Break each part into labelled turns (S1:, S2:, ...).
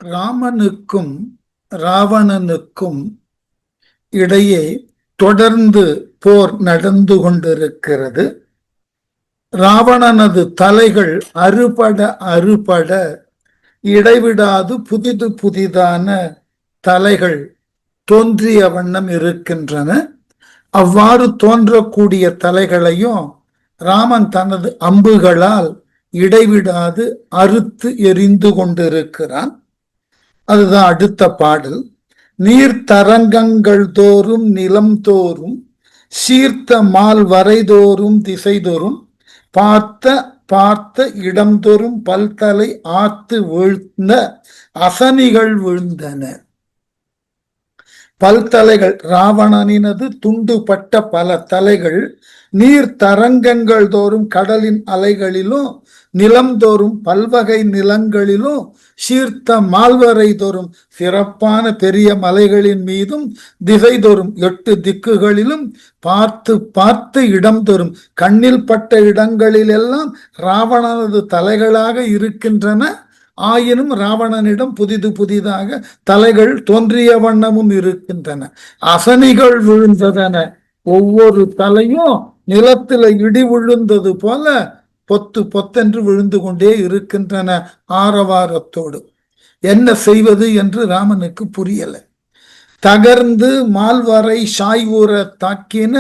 S1: ராமனுக்கும் ராவணனுக்கும் இடையே தொடர்ந்து போர் நடந்து கொண்டிருக்கிறது. ராவணனது தலைகள் அறுபட அறுபட இடைவிடாது புதிதான தலைகள் தோன்றிய வண்ணம் இருக்கின்றன. அவ்வாறு தோன்றக்கூடிய தலைகளையும் ராமன் தனது அம்புகளால் இடைவிடாது அறுத்து எரிந்து கொண்டிருக்கிறான். அதுதான் அடுத்த பாடல். நீர்த்தரங்கங்கள் தோறும் நிலம் தோறும் சீர்த்த மால் வரைதோறும் திசைதோறும் பார்த்த இடம்தோறும் பல்தலை ஆத்து வீழ்ந்த அசனிகள் விழுந்தன. பல்தலைகள் ராவணனினது துண்டுபட்ட பல தலைகள் நீர் தரங்கங்கள் தோறும் கடலின் அலைகளிலும் நிலம் தோறும் பல்வகை நிலங்களிலும் சீர்த்த மால்வரை தோறும் சிறப்பான பெரிய மலைகளின் மீதும் திசை தோறும் 8 திக்குகளிலும் பார்த்து இடம் தோறும் கண்ணில் பட்ட இடங்களிலெல்லாம் ராவணனது தலைகளாக இருக்கின்றன. ஆயினும் ராவணனிடம் புதிதாக தலைகள் தோன்றிய வண்ணமும் இருக்கின்றன. அசனிகள் விழுந்ததன. ஒவ்வொரு தலையும் நிலத்தில இடி விழுந்தது போல பொத்தென்று விழுந்து கொண்டே இருக்கின்றன ஆரவாரத்தோடு. என்ன செய்வது என்று ராமனுக்கு புரியல. தகர்ந்து மால்வரை சாய்வுற தாக்கின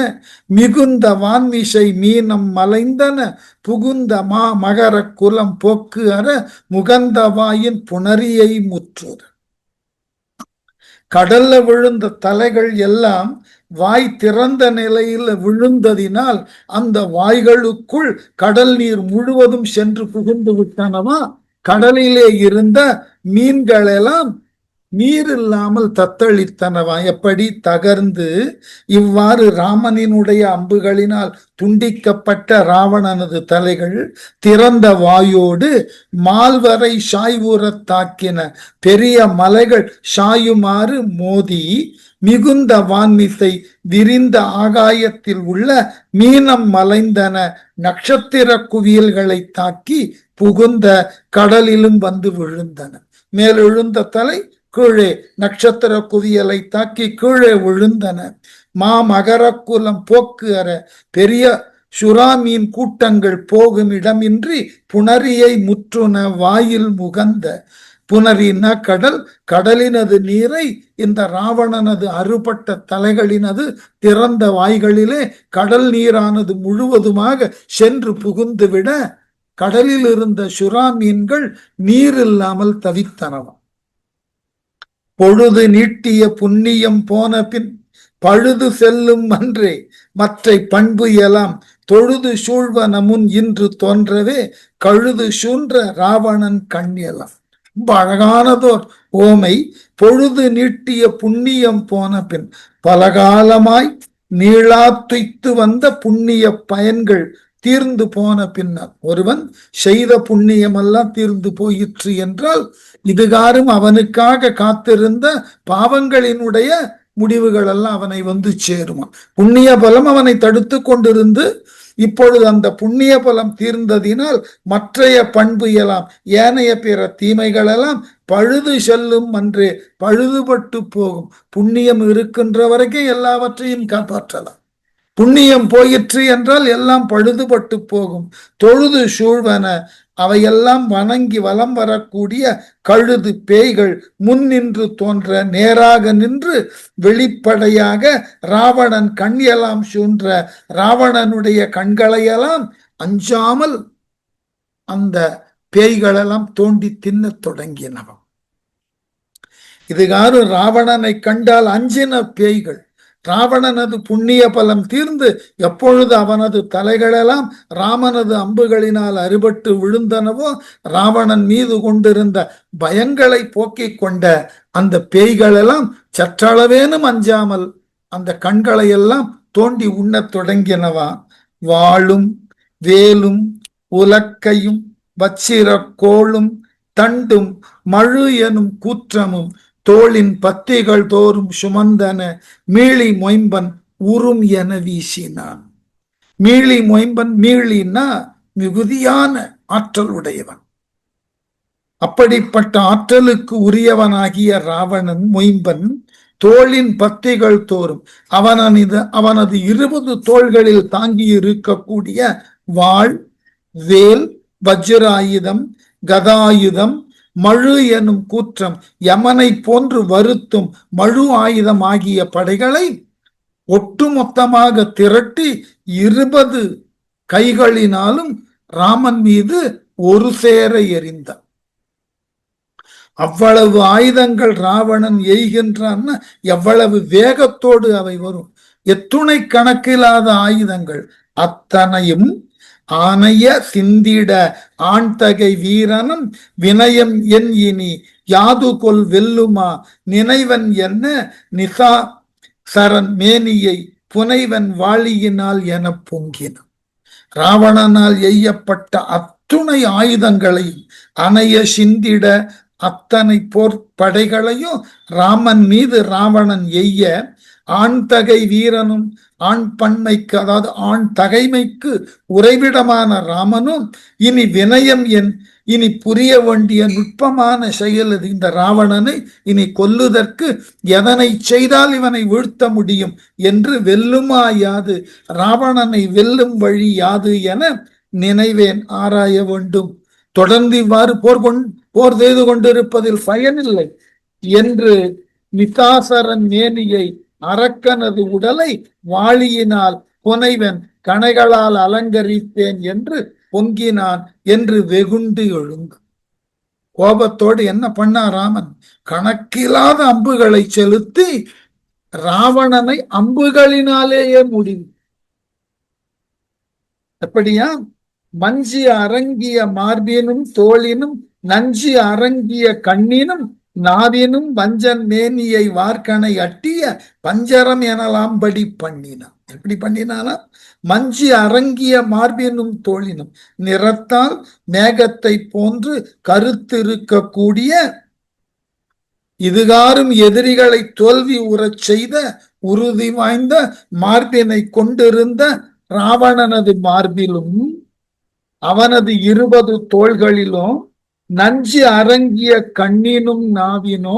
S1: மிகுந்த வான்மிசை மீனம் மலைந்தன புகுந்த மகர குலம் போக்கு அற முகந்த வாயின் புணரியை முற்றுற. கடல்ல விழுந்த தலைகள் எல்லாம் வாய் திறந்த நிலையில் விழுந்ததினால் அந்த வாய்களுக்குள் கடல் நீர் முழுவதும் சென்று புகுந்து விட்டனவா. கடலிலே இருந்த மீன்கள் எல்லாம் நீர் இல்லாமல் தத்தளித்தனவா. எப்படி தகர்ந்து இவ்வாறு ராமனினுடைய அம்புகளினால் துண்டிக்கப்பட்ட ராவணனது தலைகள் திறந்த வாயோடு மால்வரை சாய்வுற தாக்கின பெரிய மலைகள் சாயுமாறு மோதி மிகுந்த வான்மிசை விரிந்த ஆகாயத்தில் உள்ள மீனம் மலைந்தன நட்சத்திர குவியல்களை தாக்கி புகுந்த கடலிலும் வந்து விழுந்தன. மேலெழுந்த தலை கீழே நட்சத்திர குவியலை தாக்கி கீழே விழுந்தன. மகர குலம் போக்கு அற பெரிய சுறாமீன் கூட்டங்கள் போகும் இடமின்றி புணரியை முற்றுன வாயில் முகந்த. புணரின கடல். கடலினது நீரை இந்த ராவணனது அறுபட்ட தலைகளினது திறந்த வாய்களிலே கடல் நீரானது முழுவதுமாக சென்று புகுந்துவிட கடலில் இருந்த சுறா மீன்கள் நீர் இல்லாமல் தவித்தனவாம். பொழுது நீட்டிய புண்ணியம் போன பின் பழுது செல்லும் அன்றே மற்றை பண்பு எல்லாம் தொழுது சூழ்வன முன் இன்று தோன்றவே கழுது சூன்ற ராவணன் கண்ணியலாம். ரொம்ப அழகானதோர் ஓமை. பொழுது நீட்டிய புண்ணியம் போன பின் பலகாலமாய் நீளா துய்த்து வந்த புண்ணிய பயன்கள் தீர்ந்து போன பின்னர் ஒருவன் செய்த புண்ணியமெல்லாம் தீர்ந்து போயிற்று என்றால் இதுகாரும் அவனுக்காக காத்திருந்த பாவங்களினுடைய முடிவுகள் எல்லாம் அவனை வந்து சேருமா. புண்ணிய பலம் அவனை தடுத்து கொண்டிருந்து இப்பொழுது அந்த புண்ணிய பலம் தீர்ந்ததினால் மற்றைய பண்பு எல்லாம் ஏனைய பிற தீமைகள் எல்லாம் பழுது செல்லும் அன்றே பழுதுபட்டு போகும். புண்ணியம் இருக்கின்ற வரைக்கும் எல்லாவற்றையும் காப்பாற்றலாம். புண்ணியம் போயிற்று என்றால் எல்லாம் பழுதுபட்டு போகும். தொழுது சூழ்வன அவையெல்லாம் வணங்கி வலம் வரக்கூடிய கழுது பேய்கள் முன் நின்று தோன்ற நேராக நின்று வெளிப்படையாக ராவணன் கண் எல்லாம் சூன்ற ராவணனுடைய கண்களையெல்லாம் அஞ்சாமல் அந்த பேய்களெல்லாம் தோண்டி தின்ன தொடங்கினவன். இதுகாரு ராவணனை கண்டால் அஞ்சின பேய்கள். ராவணனது புண்ணிய பலம் தீர்ந்து எப்பொழுது அவனது தலைகளெல்லாம் ராமனது அம்புகளினால் அறுபட்டு விழுந்தனவோ ராவணன் மீது கொண்டிருந்த பயங்களை போக்கிக் கொண்ட அந்த பேய்களெல்லாம் சற்றளவேனும் அஞ்சாமல் அந்த கண்களை எல்லாம் தோண்டி உண்ணத் தொடங்கினவா. வாளும் வேலும் உலக்கையும் வச்சிர கோளும் தண்டும் மழு எனும் கூற்றமும் தோளின் பத்திகள் தோறும் சுமந்தன மீளி மொயம்பன் உறும் என வீசினான். மீளி மொயம்பன், மீளின்னா மிகுதியான ஆற்றல் உடையவன். அப்படிப்பட்ட ஆற்றலுக்கு உரியவனாகிய ராவணன் மொயம்பன் தோளின் பத்திகள் தோறும் அவனது 20 தோள்களில் தாங்கி இருக்கக்கூடிய வாள், வேல், வஜ்ராயுதம், கதாயுதம், மழு எனும் கூற்றம், யமனை போன்று வருத்தும் மழு ஆயுதம் ஆகிய படைகளை ஒட்டுமொத்தமாக திரட்டி 20 கைகளினாலும் ராமன் மீது ஒரு சேர எறிந்தான். அவ்வளவு ஆயுதங்கள் ராவணன் எய்கின்றான். எவ்வளவு வேகத்தோடு அவை வரும்! எத்துணை கணக்கில்லாத ஆயுதங்கள் அத்தனையும் ஆனைய சிந்திட ஆண்தகை வீரனும் வினயம் என் இனி யாது கொல் வெல்லுமா நினைவன் என்ன நிசா சரண் மேனியை புனைவன் வாளியினால் என பொங்கின. ராவணனால் எய்யப்பட்ட அத்துணை ஆயுதங்களையும் அணைய சிந்திட அத்தனை போர்ப்படைகளையும் ராமன் மீது ராவணன் எய்ய ஆண் தகை வீரனும் ஆண் பன்மைக்கு அதாவது ஆண் தகைமைக்கு உறைவிடமான ராமனும் இனி வினயம் இனி புரிய வேண்டிய நுட்பமான செயல் இந்த ராவணனை இனி கொல்லுதற்கு எதனை செய்தால் இவனை வீழ்த்த முடியும் என்று வெல்லுமா யாது, ராவணனை வெல்லும் வழி யாது என நினைவேன் ஆராய வேண்டும். தொடர்ந்து இவ்வாறு போர் செய்து கொண்டிருப்பதில் பயனில்லை என்று நிதாசரன் மேனியை அரக்கனது உடலை வாளியினால் புனைவன் கணைகளால் அலங்கரித்தேன் என்று பொங்கினான் என்று வெகுண்டு எழுந்து கோபத்தோடு என்ன பண்ணா ராமன்? கணக்கில்லாத அம்புகளை செலுத்தி ராவணனை அம்புகளினாலேயே முடிவு. எப்படியா? மஞ்சி அரங்கிய மார்பினும் தோளினும் நஞ்சி அரங்கிய கண்ணினும் நாவினும் வஞ்சன் மேனியை வார்கனை அட்டிய பஞ்சரம் எனலாம் படி பண்ணினான். எப்படி பண்ணினானா? மஞ்சி அரங்கிய மார்பினும் தோளினும், நிறத்தால் மேகத்தை போன்று கருத்திருக்கக்கூடிய இதுகாரும் எதிரிகளை தோல்வி உறச் செய்த உறுதி வாய்ந்த மார்பினை கொண்டிருந்த ராவணனது மார்பிலும் அவனது 20 தோள்களிலும் நஞ்சு அரங்கிய கண்ணினும் நாவினோ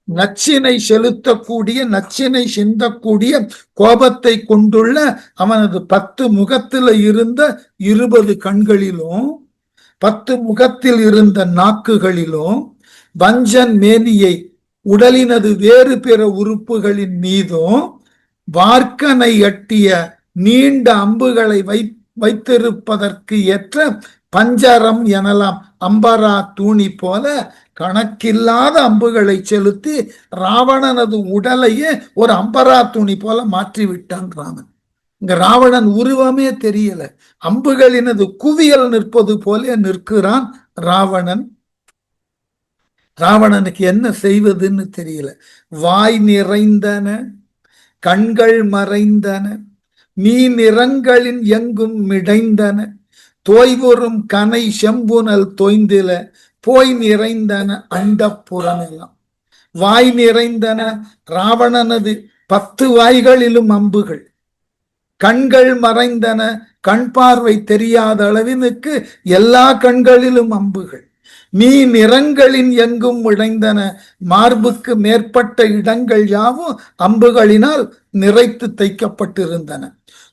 S1: நச்சினை செலுத்தக்கூடிய நச்சினை சிந்தக்கூடிய கோபத்தை கொண்டுள்ள அவனது 10 முகத்தில் இருந்த 20 கண்களிலும் 10 முகத்தில் இருந்த நாக்குகளிலும் வஞ்சன் மேனியை உடலினது வேறு பிற உறுப்புகளின் மீதும் வார்க்கனை எட்டிய நீண்ட அம்புகளை வைத்திருப்பதற்கு ஏற்ற பஞ்சரம் எனலாம் அம்பரா தூணி போல கணக்கில்லாத அம்புகளை செலுத்தி ராவணனது உடலையே ஒரு அம்பரா தூணி போல மாற்றி விட்டான் ராமன். இங்க ராவணன் உருவமே தெரியல, அம்புகளினது குவியல் நிற்பது போல நிற்கிறான் ராவணன். ராவணனுக்கு என்ன செய்வதுன்னு தெரியல. வாய் நிறைந்தன, கண்கள் மறைந்தன, மீநிறங்களின் எங்கும் மிடைந்தன, தோய்வரும் கனை செம்புனல் தோய்ந்தில போய் நிறைந்தன அண்டப்புறமெல்லாம். வாய் நிறைந்தன, ராவணனது 10 வாய்களிலும் அம்புகள். கண்கள் மறைந்தன, கண் பார்வை தெரியாத அளவினுக்கு எல்லா கண்களிலும் அம்புகள். நிறங்களின் எங்கும் உடைந்தன, மார்புக்கு மேற்பட்ட இடங்கள் யாவும் அம்புகளினால் நிறைத்து தைக்கப்பட்டிருந்தன.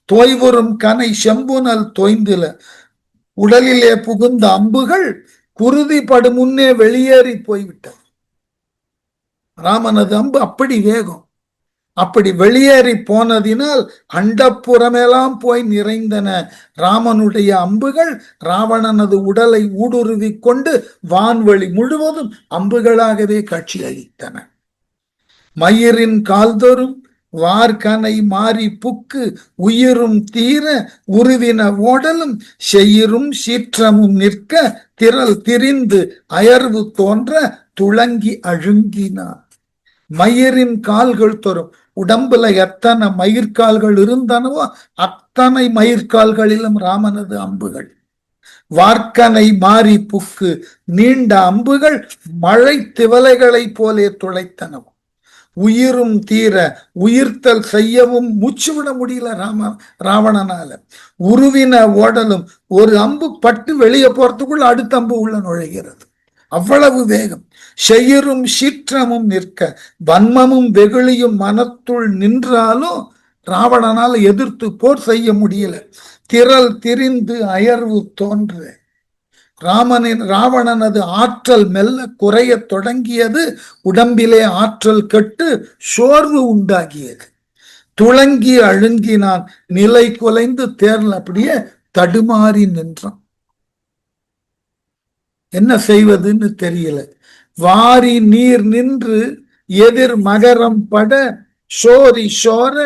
S1: தோய்வரும் கனை செம்புனல் தோய்ந்தில, உடலிலே புகுந்த அம்புகள் குருதி படு முன்னே வெளியேறி போய்விட்டது. ராமனது அம்பு அப்படி வேகம், அப்படி வெளியேறி போனதினால் அண்டப்புறமெல்லாம் போய் நிறைந்தன. ராமனுடைய அம்புகள் ராவணனது உடலை ஊடுருவி கொண்டு வான்வெளி முழுவதும் அம்புகளாகவே காட்சியளித்தன. மயிரின் கால்தொறும் வார்கனை மாறி புக்கு உயிரும் தீர உருவின ஓடலும் செயிரும் சீற்றமும் நிற்க திரள் திரிந்து அயர்வு தோன்ற துளங்கி அழுங்கினார். மயிரின் கால்கள் தோறும், உடம்புல எத்தனை மயிர்கால்கள் இருந்தனவோ அத்தனை மயிர்கால்களிலும் ராமனது அம்புகள். வார்க்கனை மாறி புக்கு நீண்ட அம்புகள் மழை திவலைகளை போலே துளைத்தனவும். உயிரும் தீர, உயிர்த்தல் செய்யவும் மூச்சு விட முடியல ராவணனால. உருவின ஓடலும், ஒரு அம்பு பட்டு வெளியே போறதுக்குள்ள அடுத்த அம்பு உள்ள நுழைகிறது. அவ்வளவு வேகம். செயிரும் சீற்றமும் நிற்க வன்மமும் வெகுளியும் மனத்துள் நின்றாலும் ராவணனால் எதிர்த்து போர் செய்ய முடியல. திரள் திரிந்து அயர்வு தோன்ற ராவணனது ஆற்றல் மெல்ல குறைய தொடங்கியது. உடம்பிலே ஆற்றல் கெட்டு சோர்வு உண்டாகியது. துளங்கி அழுங்கினான். நிலை குலைந்து தேர்ல அப்படியே தடுமாறி நின்றான். என்ன செய்வதுன்னு தெரியல. வாரி நீர் நின்று எதிர் மகரம் பட சோரி சோர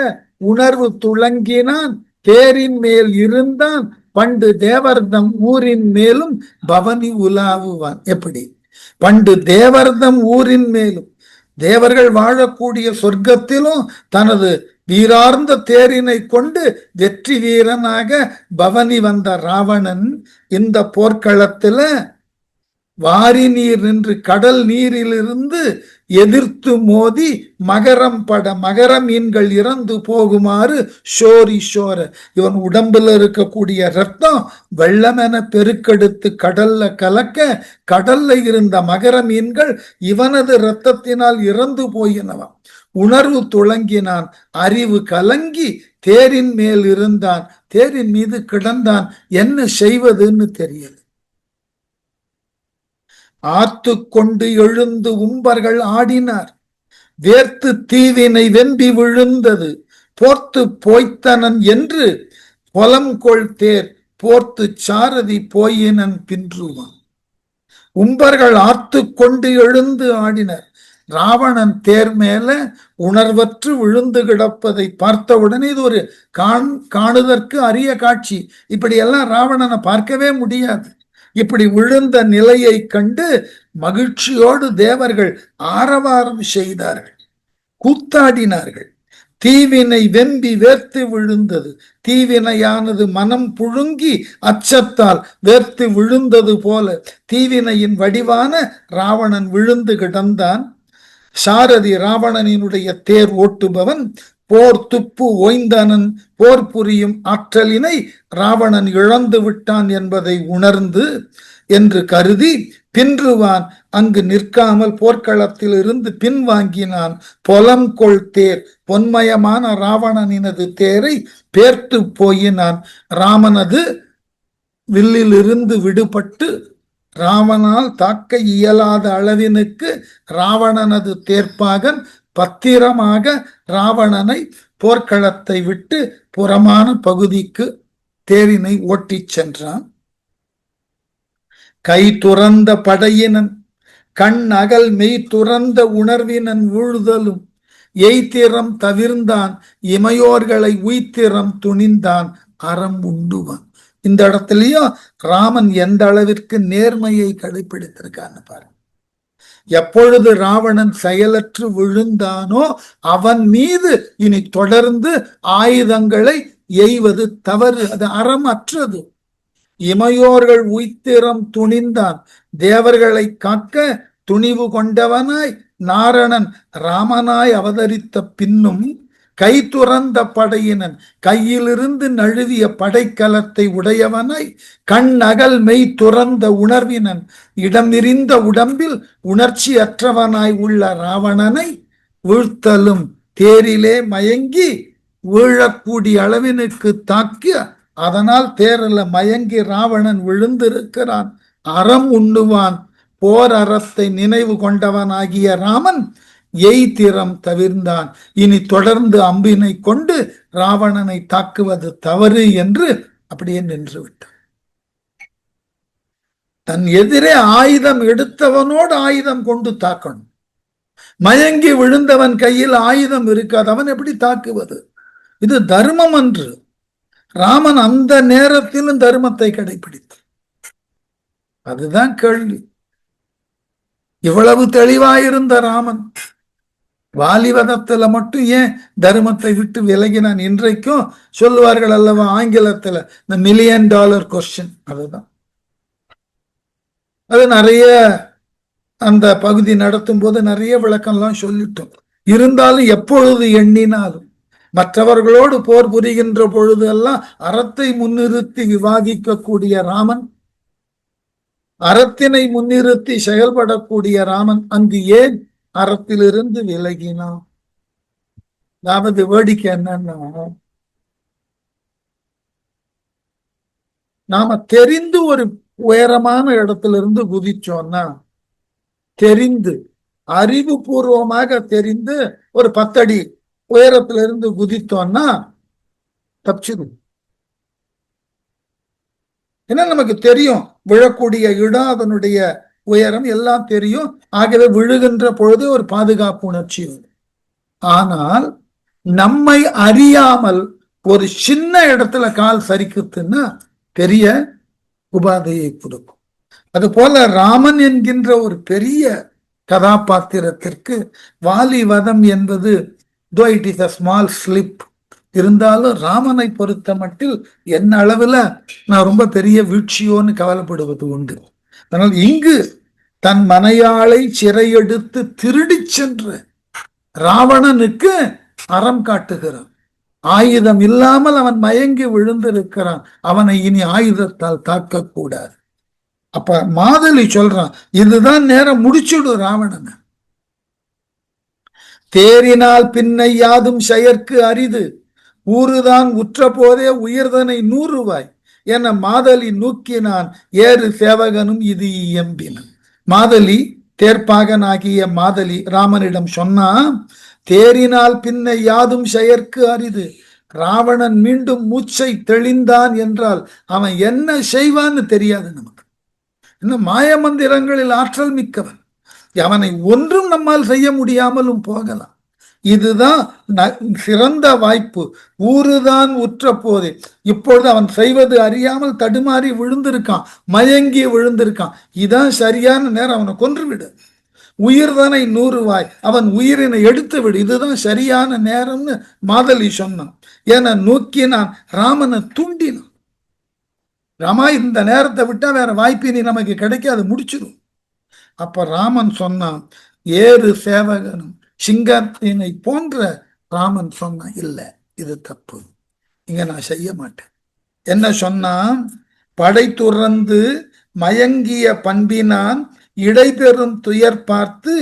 S1: உணர்வு துளங்கினான். தேரின் மேல் இருந்தான். பண்டு தேவர்தம் ஊரின் மேலும் பவனி உலாவுவான். எப்படி? பண்டு தேவர்தம் ஊரின் மேலும், தேவர்கள் வாழக்கூடிய சொர்க்கத்திலும் தனது வீரார்ந்த தேரினை கொண்டு வெற்றி வீரனாக பவனி வந்த ராவணன் இந்த போர்க்களத்துல வாரி நீர் நின்று கடல் நீரிலிருந்து எதிர்த்து மோதி மகரம் பட மகர மீன்கள் இறந்து போகுமாறு ஷோரி ஷோர இவன் உடம்புல இருக்கக்கூடிய ரத்தம் வெள்ளமென பெருக்கெடுத்து கடல்ல கலக்க கடல்ல இருந்த மகர மீன்கள் இவனது இரத்தத்தினால் இறந்து போயினவன். உணர்வு துளங்கினான். அறிவு கலங்கி தேரின் மேல் இருந்தான். தேரின் மீது கிடந்தான். என்ன செய்வதுன்னு தெரியல. ஆத்து கொண்டு எழுந்து உம்பர்கள் ஆடினார். வேர்த்து தீவினை வெம்பி விழுந்தது. போர்த்து போய்த்தனன் என்று பொலம்கொள் தேர் போர்த்து சாரதி போயினன் பின்றுவான். உம்பர்கள் ஆத்து கொண்டு எழுந்து ஆடினர். ராவணன் தேர் மேல உணர்வற்று விழுந்து கிடப்பதை பார்த்தவுடனே இது ஒரு காணுதற்கு அரிய காட்சி. இப்படி எல்லாம் ராவணனை பார்க்கவே முடியாது. இப்படி விழுந்த நிலையை கண்டு மகிழ்ச்சியோடு தேவர்கள் ஆரவாரம் செய்தார்கள், கூத்தாடினார்கள். தீவினை வெம்பி வேர்த்து விழுந்தது. தீவினையானது மனம் புழுங்கி அச்சத்தால் வேர்த்து விழுந்தது போல தீவினையின் வடிவான ராவணன் விழுந்து கிடந்தான். சாரதி ராவணனினுடைய தேர் ஓட்டுபவன் போர் துப்பு ஓய்ந்தனன். போர் புரியும் ஆற்றலினை ராவணன் இழந்து விட்டான் என்பதை உணர்ந்து என்று கருதி பின்றுவான். அங்கு நிற்காமல் போர்க்களத்தில் இருந்து பின்வாங்கினான். பொலம்கொள் தேர் பொன்மயமான ராவணனினது தேரை பேர்த்து போயினான். ராமனது வில்லிலிருந்து விடுபட்டு ராவணால் தாக்க இயலாத அளவினுக்கு ராவணனது தேர்ப்பாகன் பத்திரமாக ராவணனை போர்க்களத்தை விட்டு புறமான பகுதிக்கு தேரினை ஓட்டிச் சென்றான். கை துறந்த படையினன் கண் அகல் மெய் துறந்த உணர்வினன் வீழ்தலும் எய்திறம் தவிர்ந்தான். இமையோர்களை உய்திறம் துணிந்தான். அறம் உண்டுவான். இந்த இடத்துலயும் ராமன் எந்த அளவிற்கு நேர்மையை கடைபிடித்திருக்கான்னு பாருங்க. எப்பொழுது ராவணன் செயலற்று விழுந்தானோ அவன் மீது இனி தொடர்ந்து ஆயுதங்களை எய்வது தவறு, அது அறம் அற்றது. இமையோர்கள் உய்திறம் துணிந்தான். தேவர்களை காக்க துணிவு கொண்டவனாய் நாரணன் ராமனாய் அவதரித்த பின்னும் கை துறந்த படையினன் கையிலிருந்து நழுவிய படைக்கலத்தை உடையவனாய் கண் அகல் மெய் துறந்த உணர்வினன் இடம் விரிந்த உடம்பில் உணர்ச்சி அற்றவனாய் உள்ள ராவணனை வீழ்த்தலும் தேரிலே மயங்கி வீழக்கூடிய அளவினுக்கு தாக்கி அதனால் தேரில் மயங்கி ராவணன் விழுந்திருக்கிறான். அறம் உண்ணுவான். போர் அறத்தை நினைவு கொண்டவனாகிய ராமன் எய்திறம் தவிர்ந்தான். இனி தொடர்ந்து அம்பினை கொண்டு ராவணனை தாக்குவது தவறு என்று அப்படியே நின்று விட்டான். தன் எதிரே ஆயுதம் எடுத்தவனோடு ஆயுதம் கொண்டு தாக்கணும். மயங்கி விழுந்தவன் கையில் ஆயுதம் இருக்காது, அவன் எப்படி தாக்குவது? இது தர்மம் அன்று. ராமன் அந்த நேரத்திலும் தர்மத்தை கடைபிடித்தான். அதுதான் கேள்வி. இவ்வளவு தெளிவாயிருந்த ராமன் வாலிவதத்துல மட்டும் ஏன் தர்மத்தை விட்டு விலகினான்? இன்றைக்கும் சொல்லுவார்கள் அல்லவா ஆங்கிலத்துல இந்த $1 மில்லியன் கொஸ்டின். அதுதான் அது நிறைய அந்த பகுதி நடத்தும் போது நிறைய விளக்கம்லாம் சொல்லிட்டோம். இருந்தாலும் எப்பொழுது எண்ணினாலும் மற்றவர்களோடு போர் புரிகின்ற பொழுது எல்லாம் அறத்தை முன்னிறுத்தி விவாதிக்கக்கூடிய ராமன் அறத்தினை முன்னிறுத்தி செயல்படக்கூடிய ராமன் அங்கு ஏன் அறத்திலிருந்து விலகினான்? அதாவது வேடிக்கை என்னன்னா, நாம தெரிந்து ஒரு உயரமான இடத்திலிருந்து குதிச்சோம்னா, தெரிந்து அறிவுபூர்வமாக தெரிந்து ஒரு 10 அடி உயரத்திலிருந்து குதித்தோம்னா தப்பிச்சிடும். ஏன்னா நமக்கு தெரியும் விழக்கூடிய இடம், அதனுடைய உயரம் எல்லாம் தெரியும். ஆகவே விழுகின்ற பொழுது ஒரு பாதுகாப்பு உணர்ச்சி வரும். ஆனால் நம்மை அறியாமல் ஒரு சின்ன இடத்துல கால் சரிக்குதுன்னா பெரிய உபாதையை கொடுக்கும். அது போல ராமன் என்கின்ற ஒரு பெரிய கதாபாத்திரத்திற்கு வாலி வதம் என்பது though it is a small slip, இருந்தாலும் ராமனை பொறுத்த மட்டில் என்ன அளவுல நான் ரொம்ப பெரிய வீழ்ச்சியோன்னு கவலைப்படுவது உண்டு. ஆனால் இங்கு தன் மனையாளை சிறையெடுத்து திருடி சென்ற ராவணனுக்கு அறம் காட்டுகிறான். ஆயுதம் இல்லாமல் அவன் மயங்கி விழுந்திருக்கிறான். அவனை இனி ஆயுதத்தால் தாக்கக்கூடாது. அப்ப மாதலி சொல்றான், இதுதான் நேரம், முடிச்சுடு ராவணன். தேரினால் பின்னை யாதும் செயற்கு அரிது, ஊறுதான் உற்ற போதே உயிர்தனை 100 ரூபாய் என மாதலி நூக்கினான். ஏறு சேவகனும் இது இயம்பினான். மாதலி தேர்ப்பாகனாகிய மாதலி ராமனிடம் சொன்னா, தேரினால் பின்னை யாதும் செயற்கு அரிது. ராவணன் மீண்டும் மூச்சை தெளிந்தான் என்றால் அவன் என்ன செய்வான்னு தெரியாது நமக்கு. இன்னும் மாயமந்திரங்களில் ஆற்றல் மிக்கவன். அவனை ஒன்றும் நம்மால் செய்ய முடியாமலும் போகலாம். இதுதான் சிறந்த வாய்ப்பு. ஊறுதான் உற்ற போதே, இப்பொழுது அவன் செய்வது அறியாமல் தடுமாறி விழுந்திருக்கான், மயங்கி விழுந்திருக்கான். இதான் சரியான நேரம், அவனை கொன்றுவிடு. உயிர்தனை 100 ரூபாய், அவன் உயிரினை எடுத்து விடு, இதுதான் சரியான நேரம்னு மாதலி சொன்னான். என நோக்கினான், ராமனை தூண்டினான். ராமா, இந்த நேரத்தை விட்டா வேற வாய்ப்பு நீ நமக்கு கிடைக்காது, முடிச்சிடும். அப்ப ராமன் சொன்னான், ஏறு சேவகனும் சிங்கத்தினை போன்ற. ராமன் சொன்னான், இல்ல இது தப்பு, இங்க நான் செய்ய மாட்டேன். என்ன சொன்னான்? படை துறந்து மயங்கிய பண்பினான் இடைபெறும் துயர் பார்த்து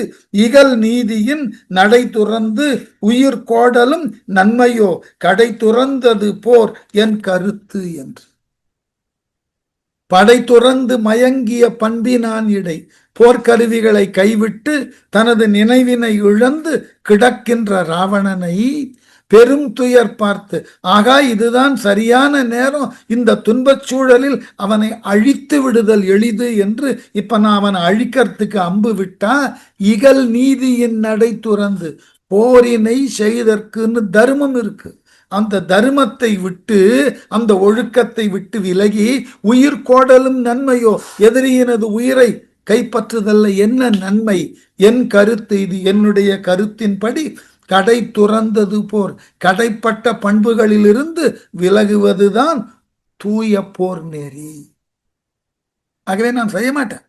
S1: இகல் நீதியின் நடை துறந்து உயிர் கோடலும் நன்மையோ கடை துறந்தது போர் என் கருத்து என்று. படை துறந்து மயங்கிய பண்பினான் இடை, போர்க்கருவிகளை கைவிட்டு தனது நினைவினை இழந்து கிடக்கின்ற ராவணனை பெரும் துயர் பார்த்து, ஆகா இதுதான் சரியான நேரம், இந்த துன்பச் சூழலில் அவனை அழித்து விடுதல் எளிது என்று இப்ப நான் அவனை அழிக்கிறதுக்கு அம்பு விட்டா, இகல் நீதியின் நடை துறந்து, போரினை செய்தற்குன்னு தர்மம் இருக்கு, அந்த தர்மத்தை விட்டு அந்த ஒழுக்கத்தை விட்டு விலகி உயிர் கோடலும் நன்மையோ, எதிரியினது உயிரை கைப்பற்றுதல்ல என்ன நன்மை? என் கருத்து இது, என்னுடைய கருத்தின்படி கடை துறந்தது போர், கடைப்பட்ட பண்புகளிலிருந்து விலகுவதுதான் தூய போர் நெறி. ஆகவே நான் செய்ய மாட்டேன்.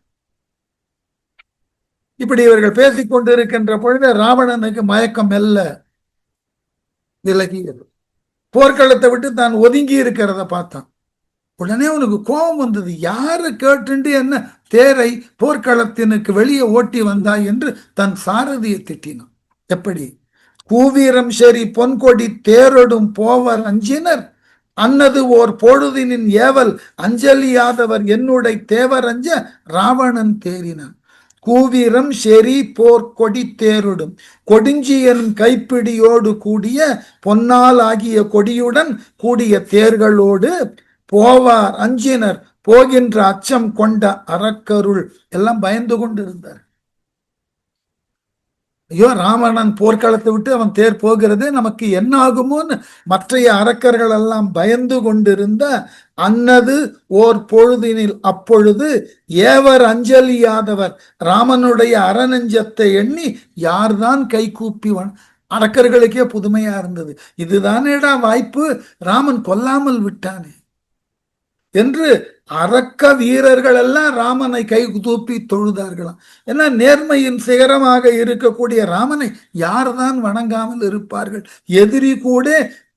S1: இப்படி இவர்கள் பேசிக் கொண்டிருக்கின்ற பொழுது ராவணனுக்கு மயக்கம் மெல்ல விலகியது. போர்க்களத்தை விட்டு தான் ஒதுங்கி இருக்கிறத பார்த்தான். உடனே உனக்கு கோபம் வந்தது. யாரு கேட்டு என்ன தேரை போர்க்களத்தினுக்கு வெளியே ஓட்டி வந்தாய் என்று தன் சாரதியை திட்டினான். எப்படி? கூவீரம் சரி பொன்கொடி தேரொடும் போவர் அஞ்சினர், அன்னது ஓர் பொழுதினின் ஏவல் அஞ்சலியாதவர் என்னுடைய தேவர் அஞ்ச ராவணன் தேறினான். கூவீரம் செறி போர் கொடி தேருடும், கொடுஞ்சியன் கைப்பிடியோடு கூடிய பொன்னால் ஆகிய கொடியுடன் கூடிய தேர்களோடு போவார் அஞ்சினர், போகின்ற அச்சம் கொண்ட அறக்கருள் எல்லாம் பயந்து கொண்டிருந்தார். ஐயோ, ராவணன் போர்க்களத்தை விட்டு அவன் தேர் போகிறது, நமக்கு என்ன ஆகுமோன்னு மற்றைய அரக்கர்கள் எல்லாம் பயந்து கொண்டிருந்த அன்னது ஓர் பொழுதினில் அப்பொழுது ஏவர் அஞ்சலியாதவர், ராமனுடைய அறநெஞ்சத்தை எண்ணி யார்தான் கை கூப்பிவன். அரக்கர்களுக்கே புதுமையா இருந்தது. இதுதானேடா வாய்ப்பு, ராமன் கொல்லாமல் விட்டானே என்று அரக்க வீரர்கள் எல்லாம் ராமனை கை தூப்பி தொழுதார்களாம். ஏன்னா நேர்மையின் சிகரமாக இருக்கக்கூடிய ராமனை யார்தான் வணங்காமல் இருப்பார்கள்? எதிரி கூட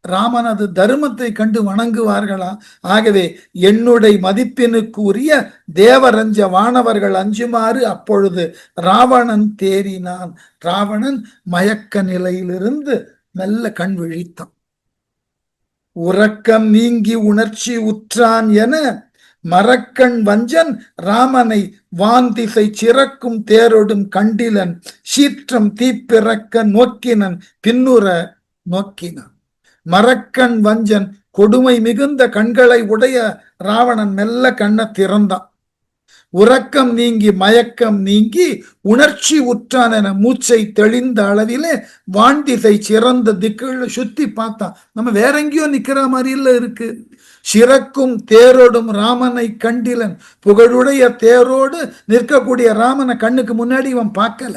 S1: ராமனது தர்மத்தை கண்டு வணங்குவார்களா? ஆகவே என்னுடைய மதிப்பினுக்கு உரிய தேவரஞ்ச வானவர்கள் அஞ்சுமாறு அப்பொழுது ராவணன் தேறினான். ராவணன் மயக்க நிலையிலிருந்து மெல்ல கண் விழித்தான். உறக்கம் நீங்கி உணர்ச்சி உற்றான் என மரக்கண் வஞ்சன் ராமனை வான் திசை சிறக்கும் தேரொடும் கண்டிலன் சீற்றம் தீப்பிறக்க நோக்கினன் பின்னுற நோக்கினான். மரக்கண் வஞ்சன் கொடுமை மிகுந்த கண்களை உடைய ராவணன் மெல்ல கண்ண திறந்தான். உறக்கம் நீங்கி மயக்கம் நீங்கி உணர்ச்சி உற்றான் என மூச்சை தெளிந்த அளவிலே வான்திசை சிறந்த திக்குள்ள சுத்தி பார்த்தான். நம்ம வேற எங்கேயோ நிக்கிற மாதிரி இல்ல இருக்கு. சிறக்கும் தேரோடும் ராமனை கண்டிலன். புகழுடைய தேரோடு நிற்கக்கூடிய ராமனை கண்ணுக்கு முன்னாடி இவன் பார்க்கல.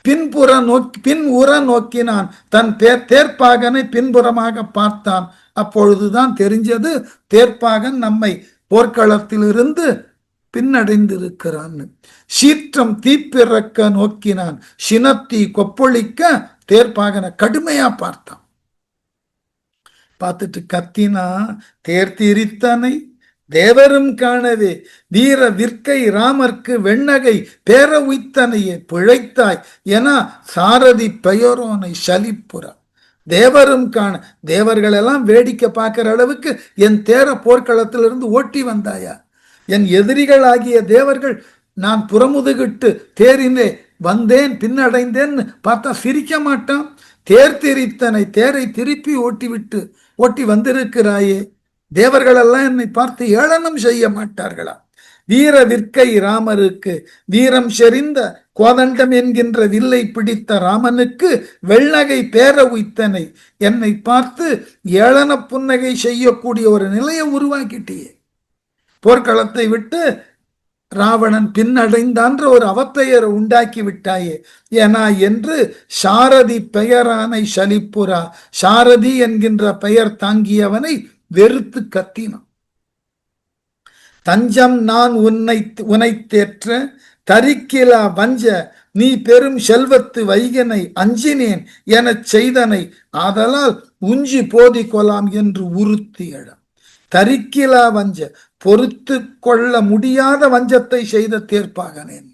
S1: பின் உற நோக்கினான். தன் தேர்ப்பாகனை பின்புறமாக பார்த்தான். அப்பொழுதுதான் தெரிஞ்சது தேர்ப்பாகன் நம்மை போர்க்களத்திலிருந்து பின்னடைந்திருக்கிறான். சீற்றம் தீப்பிறக்க நோக்கினான். சினத்தி கொப்பொழிக்க தேர்ப்பாகனை கடுமையா பார்த்தான். பார்த்துட்டு கத்தினா, தேர்த்திரித்தனை தேவரும் காணவே வீர விற்கை ராமர்க்கு வெண்ணகை பேர உய்த்தனையே பிழைத்தாய் என சாரதி பெயரோனை சலிப்புற. தேவரும் காண, தேவர்கள் எல்லாம் வேடிக்கை பார்க்கிற அளவுக்கு என் தேர போர்க்களத்திலிருந்து ஓட்டி வந்தாயா? என் எதிரிகளாகிய தேவர்கள் நான் புறமுதுகிட்டு தேரிலே வந்தேன் பின்னடைந்தேன்னு பார்த்தா சிரிக்க மாட்டான். தேர்த்திரித்தனை தேரை திருப்பி ஓட்டி வந்திருக்கிறாயே, தேவர்கள் எல்லாம் என்னை பார்த்து ஏளனம் செய்ய மாட்டார்களா? வீர விற்கை ராமருக்கு வீரம் செறிந்த கோதண்டம் என்கின்ற வில்லை பிடித்த ராமனுக்கு வெள்ளகை பேர உய்த்தனை என்னை பார்த்து ஏளன புன்னகை செய்யக்கூடிய ஒரு நிலையை உருவாக்கிட்டியே. போர்க்களத்தை விட்டு ராவணன் பின்னடைந்தான்ற ஒரு அவப்பெயரை உண்டாக்கி விட்டாயே ஏனா என்று சாரதி பெயரானை சலிப்புரா, சாரதி என்கின்ற பெயர் தாங்கியவனை வெறுத்து கத்தினான். தஞ்சம் நான் உன்னை தேற்ற தரிக்கிலா வஞ்ச நீ பெரும் செல்வத்து வைகனை அஞ்சினேன் எனச் செய்தனை ஆதலால் உஞ்சி போதி கொலாம் என்று உறுத்தி எழ. தரிக்கிலா வஞ்ச, பொறுத்து கொள்ள முடியாத வஞ்சத்தை செய்த தேர்ப்பாகனேன்.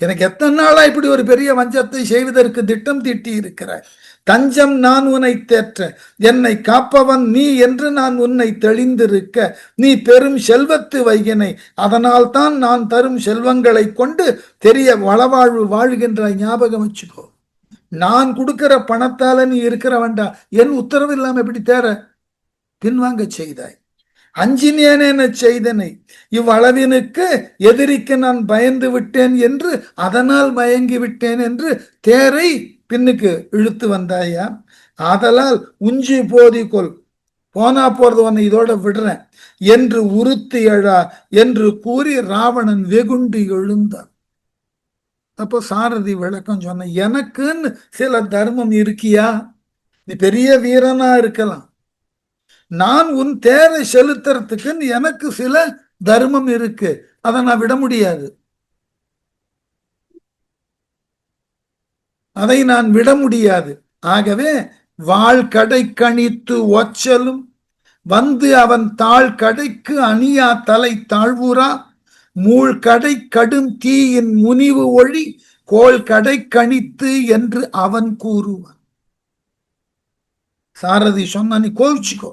S1: எனக்கு எத்தனை நாளா இப்படி ஒரு பெரிய வஞ்சத்தை செய்வதற்கு திட்டம் தீட்டி இருக்கிறாய். தஞ்சம் நான் உன்னை தேற்ற என்னை காப்பவன் நீ என்று நான் உன்னை தெளிந்திருக்க நீ பெரும் செல்வத்து வைகினை, அதனால் தான் நான் தரும் செல்வங்களை கொண்டு தெரிய வளவாழ்வு வாழ்கின்ற ஞாபகம் வச்சுக்கோ. நான் கொடுக்கிற பணத்தால நீ இருக்கிற வேண்டாம், என் உத்தரவு இல்லாம எப்படி தேர பின்வாங்க செய்தாய். அஞ்சினேன செய்தனை இவ்வளவினுக்கு எதிரிக்கு நான் பயந்து விட்டேன் என்று அதனால் மயங்கி விட்டேன் என்று தேரை பின்னுக்கு இழுத்து வந்தாயா. ஆதலால் உஞ்சி போதி கொள், போனா போறது உன்னை இதோட விடுறேன் என்று உறுத்தி எழா என்று கூறி ராவணன் வெகுண்டு எழுந்தான். அப்போ சாரதி விளக்கம் சொன்ன, எனக்குன்னு சில தர்மம் இருக்கியா? நீ பெரிய வீரனா இருக்கலாம், நான் உன் தேரை செலுத்துறதுக்கு எனக்கு சில தர்மம் இருக்கு, அதை நான் விட முடியாது, அதை நான் விட முடியாது. ஆகவே வாழ் கடை கணித்து ஒச்சலும் வந்து அவன் தாழ் கடைக்கு அணியா தலை தாழ்வுரா மூள் கடை கடும் தீயின் முனிவு ஒளி கோள் கடை கணித்து என்று அவன் கூறுவான். சாரதி சொன்ன, நீ கோவிச்சுக்கோ,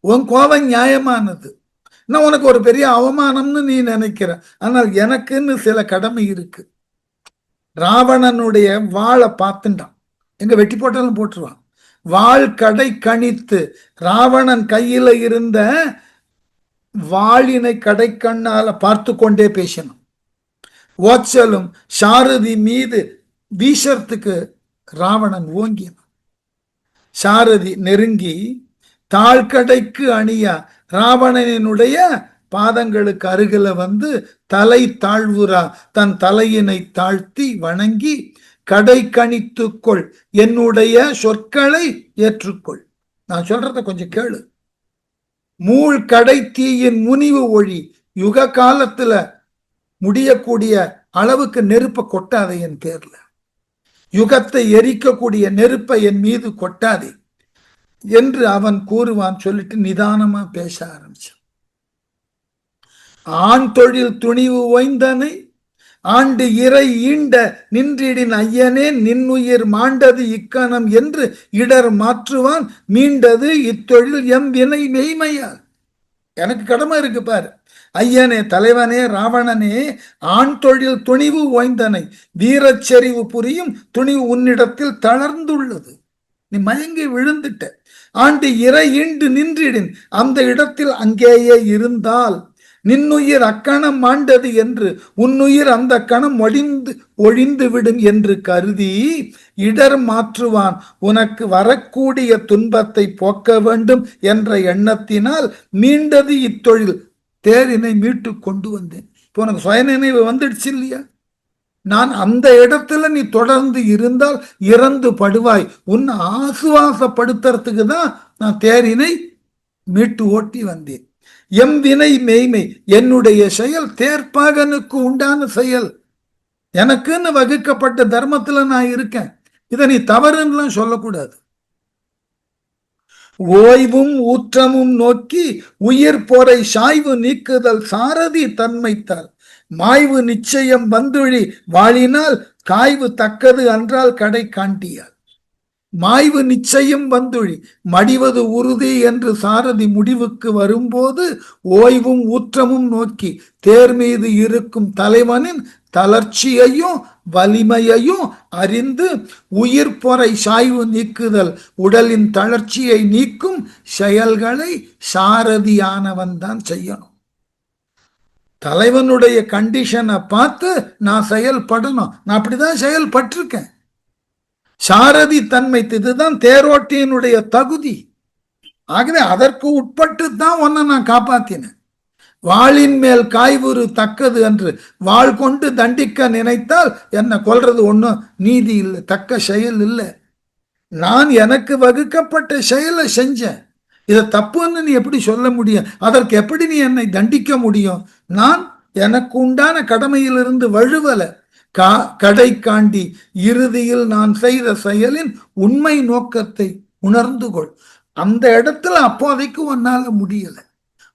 S1: உன் கோபம் நியாயமானது, நான் உனக்கு ஒரு பெரிய அவமானம்னு நீ நினைக்கிற, ஆனால் எனக்குன்னு சில கடமை இருக்கு. ராவணனுடைய வாளை பார்த்துட்டான், எங்க வெட்டி போட்டாலும் போட்டுருவான். வாள் கடை கணித்து ராவணன் கையில இருந்த வாளினை கடை கண்ணால பார்த்து கொண்டே பேசணும். ஓச்சலும் சாரதி மீது வீசறதுக்கு ராவணன் ஓங்கினான். சாரதி நெருங்கி தாழ்கடைக்கு அணியா ராவணனுடைய பாதங்களுக்கு அருகில வந்து தலை தாழ்வுரா தன் தலையினை தாழ்த்தி வணங்கி கடை கணித்துக்கொள், என்னுடைய சொற்களை ஏற்றுக்கொள். நான் சொல்றத கொஞ்சம் கேளு. மூள் கடை தீயின் முனிவு ஒழி, யுக காலத்துல முடியக்கூடிய அளவுக்கு நெருப்பை கொட்டாதே என் பேர்ல, யுகத்தை எரிக்கக்கூடிய நெருப்பை என் மீது கொட்டாதே. என்று அவன் கூறுவான். சொல்லிட்டு நிதானமா பேச ஆரம்பிச்சான். ஆண் தொழில் துணிவு ஓய்ந்தனை ஆண்டு இறை ஈண்ட நின்றிடின் ஐயனே நின்னுயிர் மாண்டது இக்கணம் என்று இடர் மாற்றுவான் மீண்டது இத்தொழில் எம் வினை மெய்மையால். எனக்கு கடமை இருக்கு பாரு. ஐயனே, தலைவனே, ராவணனே, ஆண் தொழில் துணிவு ஓய்ந்தனை வீரச்செறிவு புரியும் துணிவு உன்னிடத்தில் தளர்ந்துள்ளது. நீ மயங்கி விழுந்துட்ட. ஆண்டு இறை ஈண்டு நின்றிடின் அந்த இடத்தில் அங்கேயே இருந்தால் நின்னுயிர் அக்கணம் மாண்டது என்று உன்னுயிர் அந்த கணம் ஒழிந்து விடும் என்று கருதி இடர் மாற்றுவான் உனக்கு வரக்கூடிய துன்பத்தை போக்க வேண்டும் என்ற எண்ணத்தினால் மீண்டது இத்தொழில் தேரினை மீட்டு கொண்டு வந்தேன். இப்போ உனக்கு சுய நினைவு வந்துடுச்சு இல்லையா? நான் அந்த இடத்துல நீ தொடர்ந்து இருந்தால் இறந்து படுவாய். உன்னை ஆசுவாசப்படுத்துறதுக்கு தான் நான் தேரினை மீட்டு ஓட்டி வந்தேன். எம் வினை மெய்மை, என்னுடைய செயல் தேர்ப்பாகனுக்கு உண்டான செயல். எனக்குன்னு வகுக்கப்பட்ட தர்மத்துல நான் இருக்கேன். இதை நீ தவறுன்னு சொல்லக்கூடாது. ஓய்வும் ஊற்றமும் நோக்கி உயிர் பொறை சாய்வு நீக்குதல் சாரதி தன்மைத்தால் மாய்வு நிச்சயம் வந்துழி வாழினால் காய்வு தக்கது அன்றால் கடை காண்டியால். மாய்வு நிச்சயம் வந்துழி மடிவது உறுதி என்று சாரதி முடிவுக்கு வரும்போது ஓய்வும் ஊற்றமும் நோக்கி தேர் மீது இருக்கும் தலைவனின் தளர்ச்சியையும் வலிமையையும் அறிந்து உயிர் பொறை சாய்வு நீக்குதல் உடலின் தளர்ச்சியை நீக்கும் செயல்களை சாரதியானவன் தான் செய்யணும். தலைவனுடைய கண்டிஷனை பார்த்து நான் செயல்படணும். நான் அப்படிதான் செயல்பட்டிருக்கேன். சாரதி தன்மை, இதுதான் தேரோட்டியினுடைய தகுதி. ஆகவே அதற்கு உட்பட்டு தான் உன்னை நான் காப்பாத்தினேன். வாளின் மேல் காய்வுறு தக்கது என்று வாள் கொண்டு தண்டிக்க நினைத்தால் என்னை கொல்றது ஒன்றும் நீதி இல்லை, தக்க செயல் இல்லை. நான் எனக்கு வகுக்கப்பட்ட செயலை செஞ்சேன். இதை தப்புன்னு நீ எப்படி சொல்ல முடியும்? அதற்கு எப்படி நீ என்னை தண்டிக்க முடியும்? நான் எனக்கு உண்டான கடமையிலிருந்து வழுவல. கடை காண்டி இறுதியில் நான் செய்த செயலின் உண்மை நோக்கத்தை உணர்ந்து கொள். அந்த இடத்துல அப்போதைக்கு உன்னால முடியல.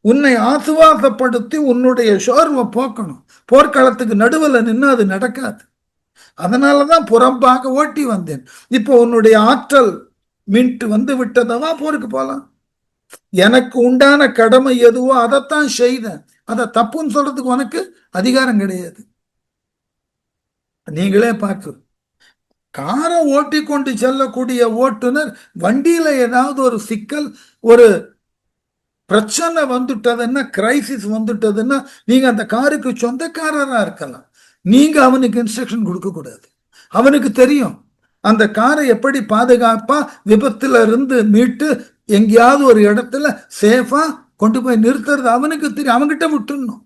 S1: உன்னை ஆசுவாசப்படுத்தி உன்னுடைய சோர்வை போக்கணும். போர்க்களத்துக்கு நடுவில் நின்று அது நடக்காது. அதனாலதான் புறம்பாக ஓட்டி வந்தேன். இப்போ உன்னுடைய ஆற்றல் மீண்டு வந்து விட்டதவா போருக்கு போலாம். எனக்கு உண்டான கடமை எதுவோ அதைத்தான் செய்தேன். அதை தப்புன்னு சொல்றதுக்கு உனக்கு அதிகாரம் கிடையாது. நீங்களே பார்க்க, காரை ஓட்டி கொண்டு செல்லக்கூடிய ஓட்டுநர் வண்டியில ஏதாவது ஒரு சிக்கல், ஒரு பிரச்சனை வந்துட்டதுன்னா, கிரைசிஸ் வந்துட்டதுன்னா நீங்க அந்த காருக்கு சொந்தக்காரரா இருக்கலாம். நீங்க அவனுக்கு இன்ஸ்ட்ரக்ஷன் கொடுக்க கூடாது. அவனுக்கு தெரியும் அந்த காரை எப்படி பாதுகாப்பா விபத்துல இருந்து மீட்டு எங்கேயாவது ஒரு இடத்துல சேஃபா கொண்டு போய் நிறுத்துறது அவனுக்கு தெரியும். அவன்கிட்ட விட்டுணும்.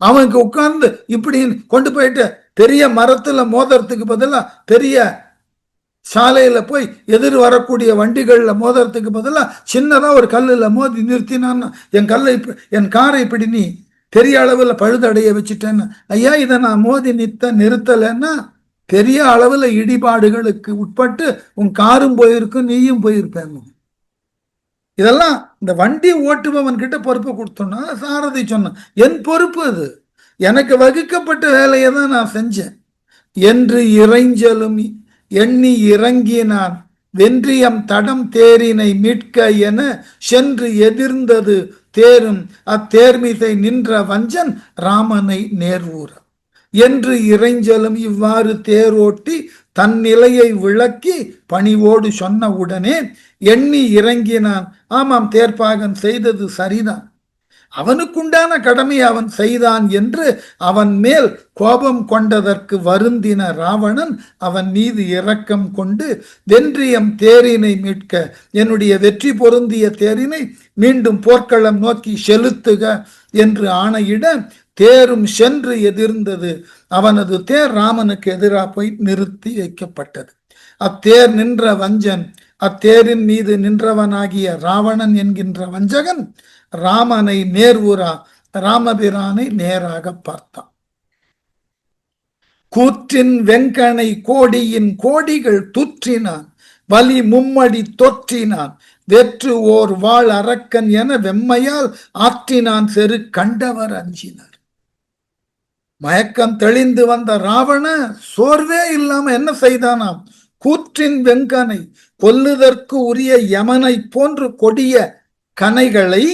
S1: அவனுக்கு உட்கார்ந்து இப்படி கொண்டு போயிட்டு பெரிய மரத்துல மோதறதுக்கு பதிலா பெரிய சாலையில போய் எதிர் வரக்கூடிய வண்டிகள்ல மோதறதுக்கு பதிலா சின்னதா ஒரு கல்லுல மோதி நிறுத்தினான்னு என் காரை இப்படி நீ பெரிய அளவுல பழுதடைய வச்சுட்டேன்னு, ஐயா இதை நான் மோதி நிறுத்தலைன்னா பெரிய அளவுல இடிபாடுகளுக்கு உட்பட்டு உன் காரும் போயிருக்கும், நீயும் போயிருப்பேன். இதெல்லாம் இந்த வண்டி ஓட்டுபவன் கிட்ட பொறுப்பை கொடுத்தோம்னா சாரதி சொன்ன என் பொறுப்பு அது. எனக்கு வகுக்கப்பட்ட வேலையை தான் நான் செஞ்சேன் என்று இறைஞ்சலும் எண்ணி இறங்கினான். வென்றியம் தடம் தேரினை மீட்க என சென்று எதிர்ந்தது தேரும் அத்தேர்மிசை நின்ற வஞ்சன் ராமனை நேர்வூர என்று இறைஞ்சலும் இவ்வாறு தேரோட்டி தன் நிலையை விளக்கி பணிவோடு சொன்ன உடனே எண்ணி இறங்கினான். ஆமாம், தேர்ப்பாகன் செய்தது சரிதான், அவனுக்குண்டான கடமையை அவன் செய்தான் என்று அவன் மேல் கோபம் கொண்டதற்கு வருந்தின ராவணன் அவன் மீது இரக்கம் கொண்டு வென்றியம் தேரினை மீட்க, என்னுடைய வெற்றி பொருந்திய தேரினை மீண்டும் போர்க்களம் நோக்கி செலுத்துக என்று ஆணையிட தேரும் சென்று எதிர்ந்தது. அவனது தேர் ராமனுக்கு எதிராக போய் நிறுத்தி வைக்கப்பட்டது. அத்தேர் நின்ற வஞ்சன், அத்தேரின் மீது நின்றவனாகிய ராவணன் என்கின்ற வஞ்சகன் ராமனை நேர்வுரா ராமபிரானை நேராக பார்த்தான். கூற்றின் வெங்கனை கோடியின் கோடிகள் தூற்றினான். வலி மும்மடி தொற்றினான் வெற்று ஓர் வாழ் அரக்கன் என வெம்மையால் ஆற்றினான் செரு கண்டவர் அஞ்சினார். மயக்கம் தெளிந்து வந்த ராவண சோர்வே இல்லாம என்ன செய்தானாம்? கூற்றின் வெங்கனை கொல்லுதற்கு உரிய யமனை போன்று கொடிய கனைகளை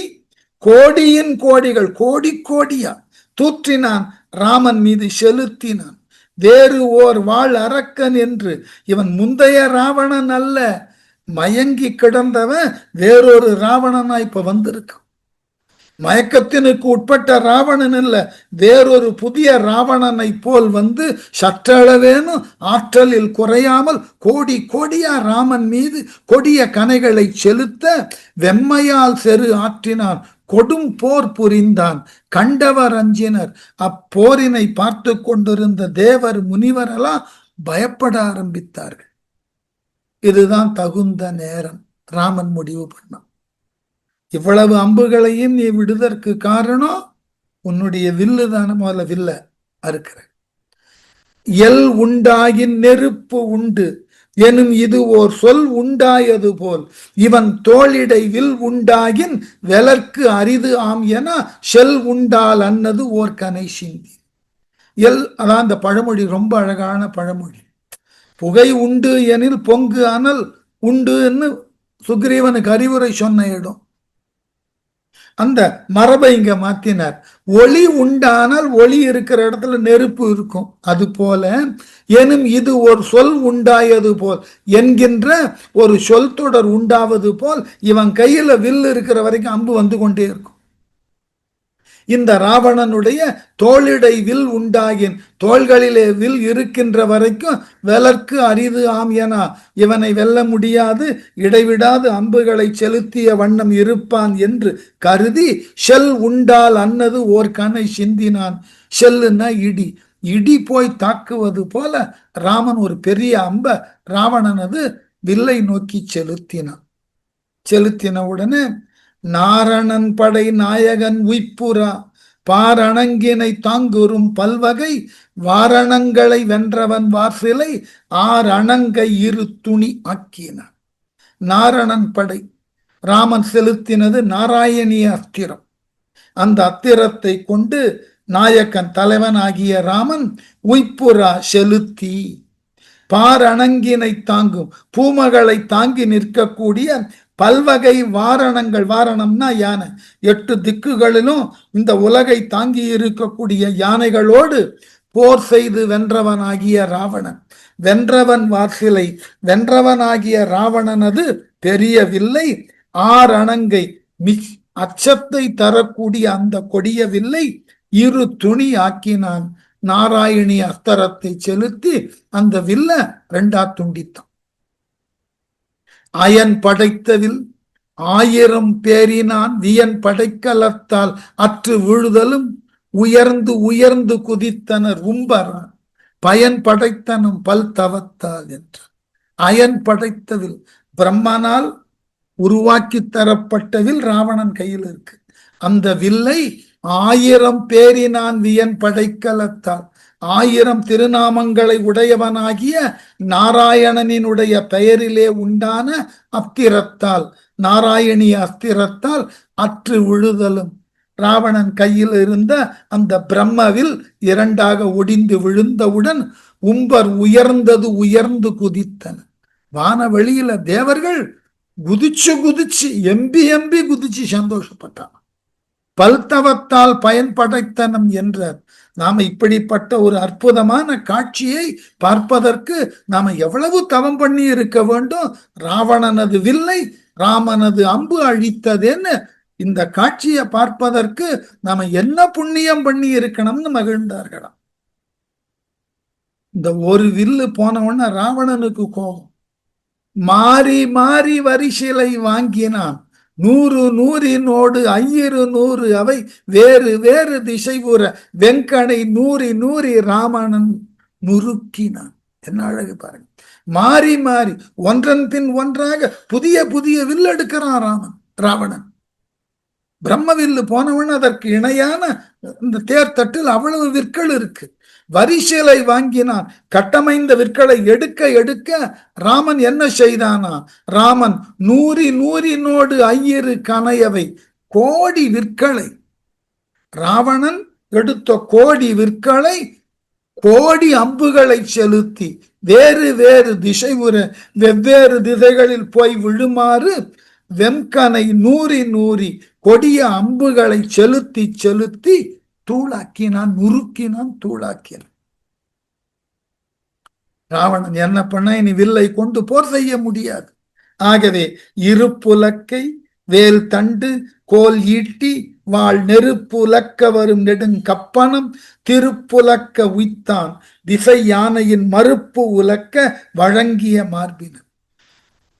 S1: கோடியின் கோடிகள் கோடி கோடியா தூற்றினான் ராமன் மீது செலுத்தினான். வேறு ஓர் வாழ் அரக்கன் என்று இவன் முந்தைய ராவணன் அல்ல, மயங்கி கிடந்தவன் வேறொரு ராவணனா இப்ப வந்திருக்கான். மயக்கத்தினுக்கு உட்பட்ட ராவணன் இல்ல, வேறொரு புதிய ராவணனை போல் வந்து சற்றளவேனும் ஆற்றலில் குறையாமல் கோடி கோடியா ராமன் மீது கொடிய கனைகளை செலுத்த வெம்மையால் செரு ஆற்றினான். கொடும் போர் புரிந்தான் கண்டவர் அஞ்சினர். அப்போரினை பார்த்து கொண்டிருந்த தேவர் முனிவரெல்லாம் பயப்பட ஆரம்பித்தார்கள். இதுதான் தகுந்த நேரம். ராமன் முடிவு பண்ணான், இவ்வளவு அம்புகளையும் நீ விடுதற்கு காரணம் உன்னுடைய வில்லு தான. முதல்ல வில்ல அறுக்கிற. எல் உண்டாயின் நெருப்பு உண்டு எனும் இது ஓர் சொல் உண்டாயது போல் இவன் தோளிடை வில் உண்டாகின் வெலற்கு அரிது ஆம் என செல் உண்டால் அன்னது ஓர் கனை சிந்தி. எல் அதான் அந்த பழமொழி, ரொம்ப அழகான பழமொழி. புகை உண்டு எனில் பொங்கு அனல் உண்டுன்னு சுக்ரீவனுக்கு அறிவுரை சொன்ன இடம். அந்த மரபை இங்க மாத்தினார். ஒளி உண்டானால் ஒளி இருக்கிற இடத்துல நெருப்பு இருக்கும். அது போல எனும் இது ஒரு சொல் உண்டாயது போல் என்கின்ற ஒரு சொல் தொடர் உண்டாவது போல் இவன் கையில வில் இருக்கிற வரைக்கும் அம்பு வந்து கொண்டே இருக்கும். இந்த ராவணனுடைய தோளிடை வில் உண்டாகின், தோள்களிலே வில் இருக்கின்ற வரைக்கும் வெலற்கு அரிது ஆம் என இவனை வெல்ல முடியாது, இடைவிடாது அம்புகளை செலுத்திய வண்ணம் இருப்பான் என்று கருதி ஷெல் உண்டால் அன்னது ஓர் கனை சிந்தினான். ஷெல்லுன்னா இடி, இடி போய் தாக்குவது போல ராமன் ஒரு பெரிய அம்ப ராவணனது வில்லை நோக்கி செலுத்தினான். செலுத்தின உடனே நாரணன் படை நாயகன் உய்ப்புறா பாரணங்கினை தாங்குறும் பல்வகை வாரணங்களை வென்றவன் வார்சிலை ஆரணங்கை இரு துணி ஆக்கினான். நாரணன் படை, ராமன் செலுத்தினது நாராயணிய அஸ்திரம். அந்த அஸ்திரத்தை கொண்டு நாயக்கன் தலைவன் ஆகிய ராமன் உய்ப்புறா செலுத்தி பாரணங்கினை தாங்கும், பூமகளை தாங்கி நிற்கக்கூடிய பல்வகை வாரணங்கள், வாரணம்னா யானை, 8 திக்குகளிலும் இந்த உலகை தாங்கி இருக்கக்கூடிய யானைகளோடு போர் செய்து வென்றவனாகிய ராவணன், வென்றவன் வார்சிலை, வென்றவனாகிய ராவணனது பெரிய வில்லை ஆரணங்கை அச்சத்தை தரக்கூடிய அந்த கொடிய வில்லை இரு துணி ஆக்கினான். நாராயணி அஸ்திரத்தை செலுத்தி அந்த வில்ல 2ஆ துண்டித்தான். அயன் படைத்தவில் 1000 பேரினான் வியன் படைக்கலத்தால் அற்று விழுதலும் உயர்ந்து உயர்ந்து குதித்தனர் உம்பரான் பயன் படைத்தனும் பல் தவத்தால் என்று. அயன் படைத்தவில் பிரம்மனால் உருவாக்கி தரப்பட்ட வில் ராவணன் கையில் இருக்கு. அந்த வில்லை 1000 பேரினான் வியன் படைக்கலத்தால், 1000 திருநாமங்களை உடையவனாகிய நாராயணனினுடைய பெயரிலே உண்டான அஸ்திரத்தால், நாராயணிய அஸ்திரத்தால் அற்று விழுதலும், ராவணன் கையில் இருந்த அந்த பிரம்மவில் 2ஆக ஒடிந்து விழுந்தவுடன் உம்பர் உயர்ந்தது உயர்ந்து குதித்தன. வானவெளியில தேவர்கள் குதிச்சு குதிச்சு எம்பி எம்பி குதிச்சு சந்தோஷப்பட்டான். பல்தவத்தால் பயன்படைத்தனம் என்றார். நாம இப்படிப்பட்ட ஒரு அற்புதமான காட்சியை பார்ப்பதற்கு நாம எவ்வளவு தவம் பண்ணி இருக்க வேண்டும். ராவணனது வில்லை ராமனது அம்பு அழித்ததேன்னு இந்த காட்சியை பார்ப்பதற்கு நாம என்ன புண்ணியம் பண்ணி இருக்கணும்னு மகிழ்ந்தார்களாம். இந்த ஒரு வில்லு போன உடனே ராவணனுக்கு கோபம். மாறி மாறி வரிசிலை வாங்கினான் 100 100 1000 அவை வேறு வேறு திசை ஊற வெங்கனை 100 ராமணன் நுறுக்கினான். என்ன அழகு பாருங்க. மாறி மாறி ஒன்றன் பின் ஒன்றாக புதிய புதிய வில் எடுக்கிறான் ராவணன். பிரம்மவில்லு போனவன் அதற்கு இணையான இந்த தேர்தட்டில் அவ்வளவு விற்கள் இருக்கு. வரிசைலை வாங்கினான். கட்டமைந்த விற்களை எடுக்க எடுக்க ராமன் என்ன செய்தானா, ராமன் நூறினோடு ஐயிரு கனையவை கோடி விற்களை, ராவணன் எடுத்த கோடி விற்களை கோடி அம்புகளை செலுத்தி வேறு வேறு திசை வெவ்வேறு திசைகளில் போய் விழுமாறு வெம்கனை நூறி கொடிய அம்புகளை செலுத்தி செலுத்தி தூளாக்கினான், நுறுக்கினான், தூளாக்கினான். ராவணன் என்ன பண்ண, இனி வில்லை கொண்டு போர் செய்ய முடியாது. ஆகவே இருப்புலக்கை வேல் தண்டு கோல் ஈட்டி வாழ் நெருப்புலக்க வரும் நெடுங்கப்பனம் திருப்புலக்க உய்த்தான் திசை யானையின் மறுப்பு உலக்க வழங்கிய மார்பினர்.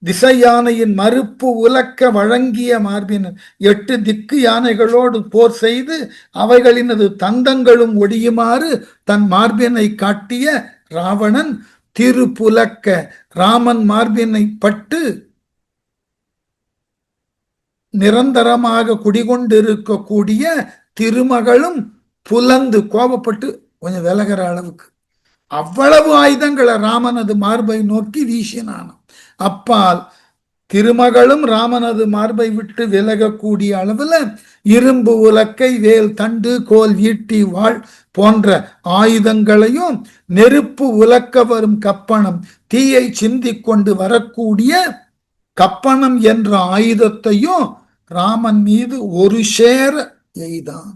S1: திசை யானையின் மறுப்பு உலக்க வழங்கிய மார்பினர் 8 திக்கு யானைகளோடு போர் செய்து அவைகளினது தந்தங்களும் ஒடியுமாறு தன் மார்பினை காட்டிய ராவணன் திருப்புலக்க ராமன் மார்பினை பட்டு நிரந்தரமாக குடிகொண்டிருக்கக்கூடிய திருமகளும் புலந்து கோபப்பட்டு கொஞ்சம் விலகிற அளவுக்கு அவ்வளவு ஆயுதங்களை ராமனது மார்பை நோக்கி வீசினான். அப்பால் திருமகளும் ராமனது மார்பை விட்டு விலகக்கூடிய அளவுல இரும்பு உலக்கை வேல் தண்டு கோல் ஈட்டி வாழ் போன்ற ஆயுதங்களையும் நெருப்பு உலக்க வரும் கப்பணம் தீயை சிந்திக் கொண்டு வரக்கூடிய கப்பணம் என்ற ஆயுதத்தையும் ராமன் மீது ஒரு சேர எய்தான்.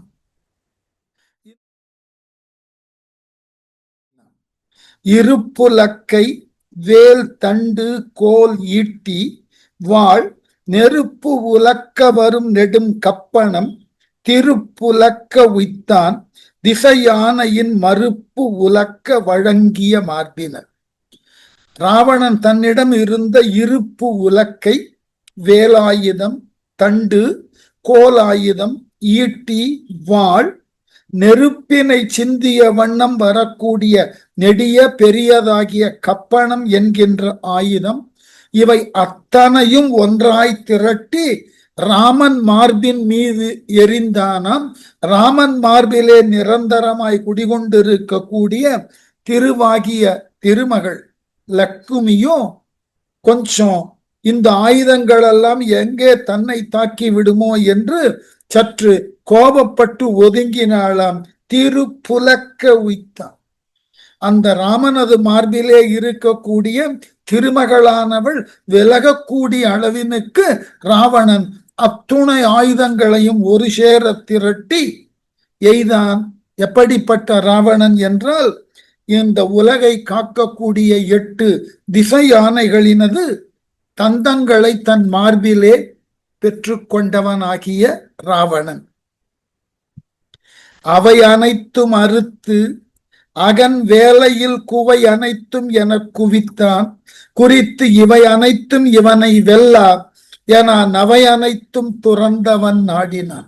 S1: இருப்புலக்கை வேல் தண்டு கோல் ஈட்டி வாழ் நெருப்பு உலக்க வரும் நெடும் கப்பணம் திருப்புலக்க உய்த்தான் திசை யானையின் மறுப்பு உலக்க வழங்கிய மார்பினர். ராவணன் தன்னிடம் இருந்த இருப்பு உலக்கை வேலாயுதம் தண்டு கோலாயுதம் ஈட்டி வாழ் நெருப்பினை சிந்திய வண்ணம் வரக்கூடிய நெடிய பெரியதாகிய கப்பணம் என்கின்ற ஆயுதம் இவை அத்தனையும் ஒன்றாய் திரட்டி ராமன் மார்பின் மீது எரிந்தானாம். ராமன் மார்பிலே நிரந்தரமாய் குடிகொண்டிருக்கக்கூடிய திருவாகிய திருமகள் லக்குமியும் கொஞ்சம் இந்த ஆயுதங்கள் எல்லாம் எங்கே தன்னை தாக்கி விடுமோ என்று சற்று கோபப்பட்டு ஒதுங்கினாளாம். திருப்புலக்க உய்த்தான். அந்த ராமனது மார்பிலே இருக்கக்கூடிய திருமகளானவள் விலகக்கூடிய அளவினுக்கு ராவணன் அத்துணை ஆயுதங்களையும் ஒரு சேர திரட்டி எய்தான். எப்படிப்பட்ட ராவணன் என்றால், இந்த உலகை காக்கக்கூடிய 8 திசை யானைகளினது தந்தங்களை தன் மார்பிலே பெற்று கொண்டவனாகிய ராவணன். அவை அனைத்தும் அறுத்து அகன் வேலையில் குவை அனைத்தும் என குவித்தான் குறித்து இவை அனைத்தும் இவனை வெல்லா என அவை அனைத்தும் துறந்தவன் நாடினான்.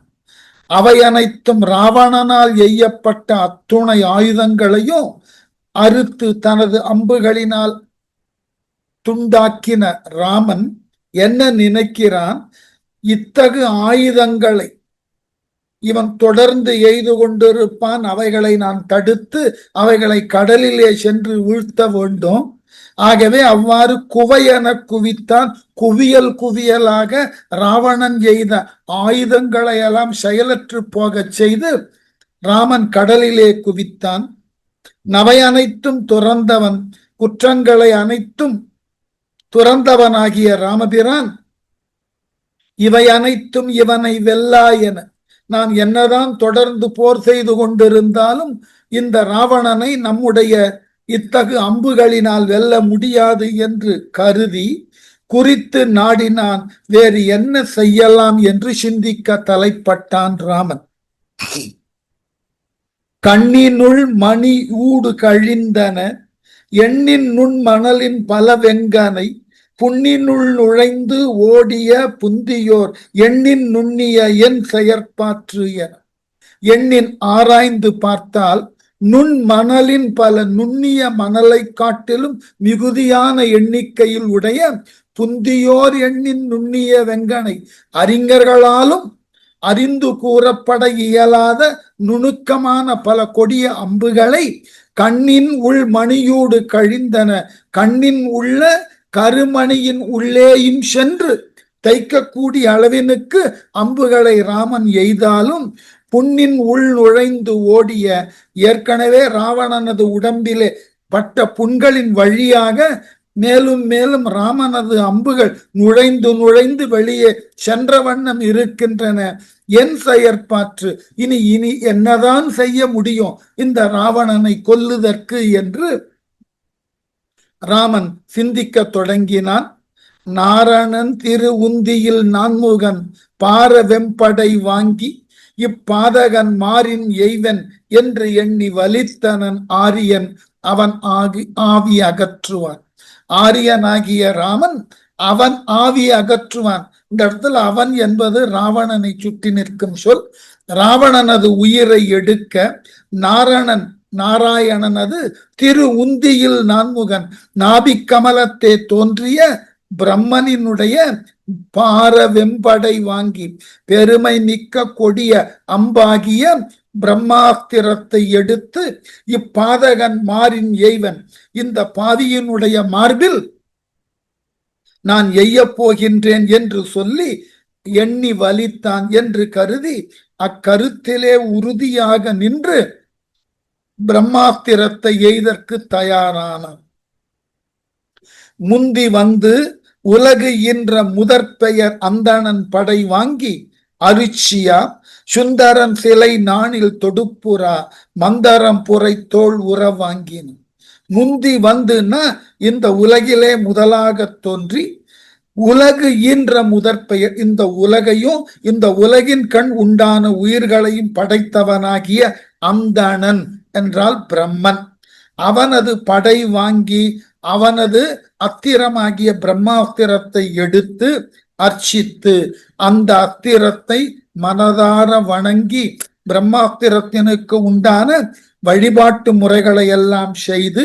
S1: அவை அனைத்தும் ராவணனால் எய்யப்பட்ட அத்துணை ஆயுதங்களையும் அறுத்து தனது அம்புகளினால் துண்டாக்கின ராமன் என்ன நினைக்கிறான், இத்தகு ஆயுதங்களை இவன் தொடர்ந்து எய்து கொண்டிருப்பான், அவைகளை நான் தடுத்து அவைகளை கடலிலே சென்று வீழ்த்த வேண்டும். ஆகவே அவ்வாறு குவையென குவித்தான். குவியல் குவியலாக ராவணன் எய்த ஆயுதங்களை எல்லாம் செயலற்று போகச் செய்து ராமன் கடலிலே குவித்தான். நவை அனைத்தும் துறந்தவன், குற்றங்களை அனைத்தும் துறந்தவனாகிய ராமபிரான் இவை அனைத்தும் இவனை வெல்லா என, நாம் என்னதான் தொடர்ந்து போர் செய்து கொண்டிருந்தாலும் இந்த ராவணனை நம்முடைய இத்தகு அம்புகளினால் வெல்ல முடியாது என்று கருதி குறித்து நாடினான் வேறு என்ன செய்யலாம் என்று சிந்திக்க தலைப்பட்டான் ராமன். கண்ணினுள் மணி ஊடு கழிந்தன எண்ணின் நுண் மணலின் பல வெங்கனை புண்ணினுள் நுழைந்து ஓடிய புந்தியோர் எண்ணின் நுண்ணிய என் செயற்பாற்று என. எண்ணின் ஆராய்ந்து பார்த்தால் நுண் மணலின் பல நுண்ணிய மணலை காட்டிலும் மிகுதியான எண்ணிக்கையில் உடைய புந்தியோர் எண்ணின் நுண்ணிய வெங்கனை அறிஞர்களாலும் அறிந்து கூறப்பட இயலாத நுணுக்கமான பல கொடிய அம்புகளை கண்ணின் உள் மணியோடு கழிந்தன. கண்ணின் உள்ள கருமணியின் உள்ளேயும் சென்று தைக்கக்கூடிய அளவினுக்கு அம்புகளை ராமன் எய்தாலும் புண்ணின் உள் நுழைந்து ஓடிய, ஏற்கனவே ராவணனது உடம்பிலே பட்ட புண்களின் வழியாக மேலும் மேலும் ராமனது அம்புகள் நுழைந்து நுழைந்து வெளியே சென்ற வண்ணம் இருக்கின்றன. என் செயற்பாற்று, இனி இனி என்னதான் செய்ய முடியும் இந்த ராவணனை கொல்லுதற்கு என்று ராமன் சிந்திக்க தொடங்கினான். நாரணன் திரு உந்தியில் நான்முகன் பார வெம்படை வாங்கி இப்பாதகன் மாறின் எய்வன் என்று எண்ணி வலித்தனன் ஆரியன் அவன் ஆவி அகற்றுவான். ஆரியனாகிய ராமன் அவன் ஆவி அகற்றுவான். இந்த இடத்துல அவன் என்பது ராவணனை சுட்டி நிற்கும் சொல். ராவணனது உயிரை எடுக்க நாராயணனது திரு உந்தியில் நான்முகன் நாபிக்கமலத்தே தோன்றிய பிரம்மனினுடைய பார வெம்படை வாங்கி பெருமை மிக்க கொடிய அம்பாகிய பிரம்மாஸ்திரத்தை எடுத்து இப்பாதகன் மாறின் எய்வன், இந்த பாவியினுடைய மார்பில் நான் எய்யப் போகின்றேன் என்று சொல்லி எண்ணி வலித்தான் என்று கருதி அக்கருத்திலே உறுதியாக நின்று பிரம்மாஸ்திரத்தை எய்தற்கு தயாரானான். முந்தி வந்து உலகு என்ற முதற் பெயர் அந்தணன் படை வாங்கி அரிச்சியா சுந்தரன் சிலை நாணில் தொடுப்புறா மந்தரம் புரை தோல் உற வாங்கின. முந்தி வந்துன்னா இந்த உலகிலே முதலாக தோன்றி உலகு ஈன்ற முதற் பெயர், இந்த உலகையும் இந்த உலகின் கண் உண்டான உயிர்களையும் படைத்தவனாகிய அந்தணன் என்றால் பிரம்மன். அவனது படை வாங்கி அவனது அத்திரமாகிய பிரம்மாஸ்திரத்தை எடுத்து அர்ச்சித்து அந்த அத்திரத்தை மனதார வணங்கி பிரம்மாஸ்திரத்தினுக்கு உண்டான வழிபாட்டு முறைகளை எல்லாம் செய்து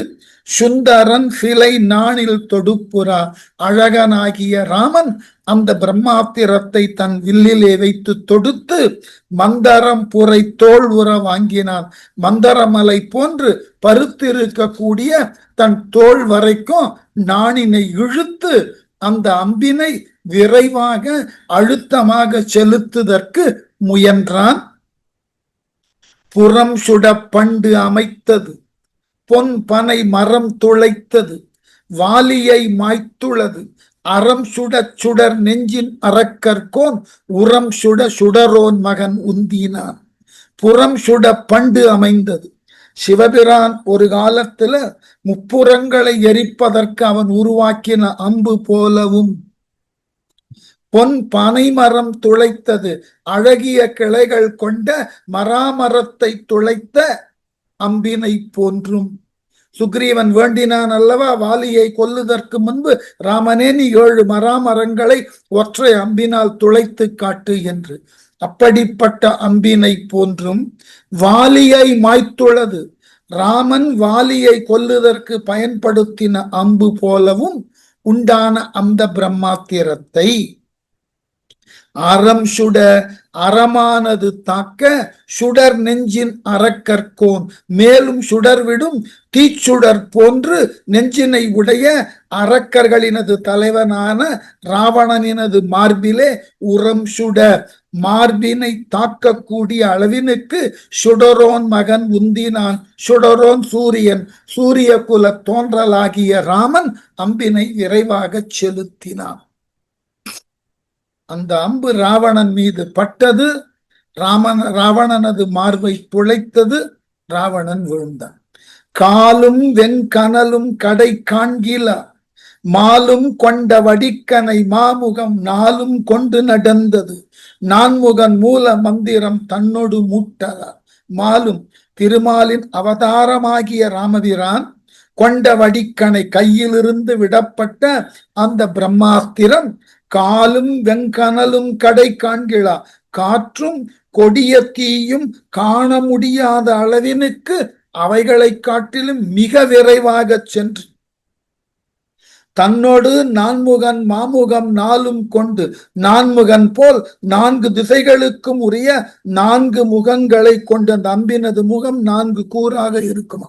S1: சுந்தரன் சிலை நாணில் தொடுப்புறா, அழகனாகிய ராமன் அந்த பிரம்மாஸ்திரத்தை தன் வில்லிலே வைத்து தொடுத்து மந்தரம் புரை தோல் உற வாங்கினான். மந்தரமலை போன்று பருத்திருக்கக்கூடிய தன் தோல் வரைக்கும் நாணினை இழுத்து அந்த அம்பினை விரைவாக அழுத்தமாக செலுத்துதற்கு முயன்றான். புறம் சுட பண்டு அமைத்தது, பொன் பனை மரம் துளைத்தது, வாலியை மாய்த்துளது, அறம் சுட சுடர் நெஞ்சின் அறக்கற்கோன் உரம் சுட சுடரோன் மகன் உந்தினான். புறம் சுட பண்டு அமைந்தது. சிவபிரான் ஒரு காலத்துல முப்புறங்களை எரிப்பதற்கு அவன் உருவாக்கின அம்பு போலவும், பொன் பனை மரம் துளைத்தது, அழகிய கிளைகள் கொண்ட மராமரத்தை துளைத்த அம்பினை போன்றும். சுக்ரீவன் வேண்டினான் அல்லவா வாலியை கொல்லுதற்கு முன்பு, ராமனே நீ 7 மராமரங்களை ஒற்றை அம்பினால் துளைத்து காட்டு என்று. அப்படிப்பட்ட அம்பினை போன்றும் வாலியை மாய்த்துள்ளது, ராமன் வாலியை கொல்லுதற்கு பயன்படுத்தின அம்பு போலவும் உண்டான அந்த பிரம்மாஸ்திரத்தை அறம் சுட அறமானது தாக்க சுடர் நெஞ்சின் அறக்கற்கோன், மேலும் சுடர்விடும் தீச்சுடர் போன்று நெஞ்சினை உடைய அரக்கர்களினது தலைவனான ராவணனினது மார்பிலே உரம் சுட மார்பினை தாக்கக்கூடிய அளவினுக்கு சுடரோன் மகன் உந்தினான். சுடரோன் சூரியன், சூரிய குல தோன்றலாகிய ராமன் அம்பினை விரைவாக செலுத்தினான். அந்த அம்பு ராவணன் மீது பட்டது. ராவணனது மார்பை துளைத்தது. ராவணன் விழுந்தான். காலும் வெண்கனலும் கடை காண்கிலா மாலும் கொண்ட வடிக்கனை மாமுகம் நாளும் கொண்டு நடந்தது, நான்முகன் மூல மந்திரம் தன்னொடு மூட்டலா. மாலும் திருமாலின் அவதாரமாகிய ராமபிரான் கொண்ட வடிக்கனை கையிலிருந்து விடப்பட்ட அந்த பிரம்மாஸ்திரம் காலும் வெண்கனலும் கடை காண்கிலா, காற்றும் கொடிய தீயும் காண முடியாத அளவினுக்கு அவைகளை காட்டிலும் மிக விரைவாக சென்று தன்னோடு நான்முகன் மாமுகம் நாலும் கொண்டு நான்முகன் போல் 4 திசைகளுக்கும் உரிய 4 முகங்களை கொண்ட அந்த அம்பினது முகம் 4 கூறாக இருக்குமா.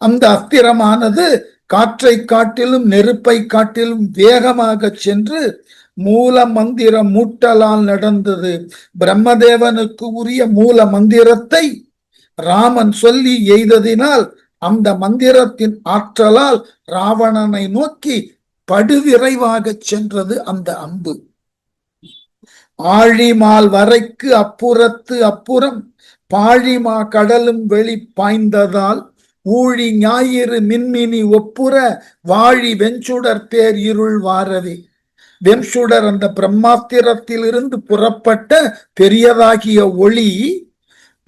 S1: அந்த அஸ்திரமானது காற்றை காட்டிலும் நெருப்பை காட்டிலும் வேகமாக சென்று மூல மந்திர மூட்டலால் நடந்தது. பிரம்மதேவனுக்கு உரிய மூல மந்திரத்தை ராமன் சொல்லி எய்ததினால் அந்த மந்திரத்தின் ஆற்றலால் ராவணனை நோக்கி படுவிரைவாக சென்றது அந்த அம்பு. ஆழிமால் வரைக்கு அப்புறத்து அப்புறம் பாழிமா கடலும் வெளி பாய்ந்ததால் ஊழி ஞாயிறு மின்மினி ஒப்புற வாழி வெஞ்சுடர் பேர் இருள் வாரவே. வெண்சுடர் அந்த பிரம்மாஸ்திரத்திலிருந்து புறப்பட்ட பெரியதாகிய ஒளி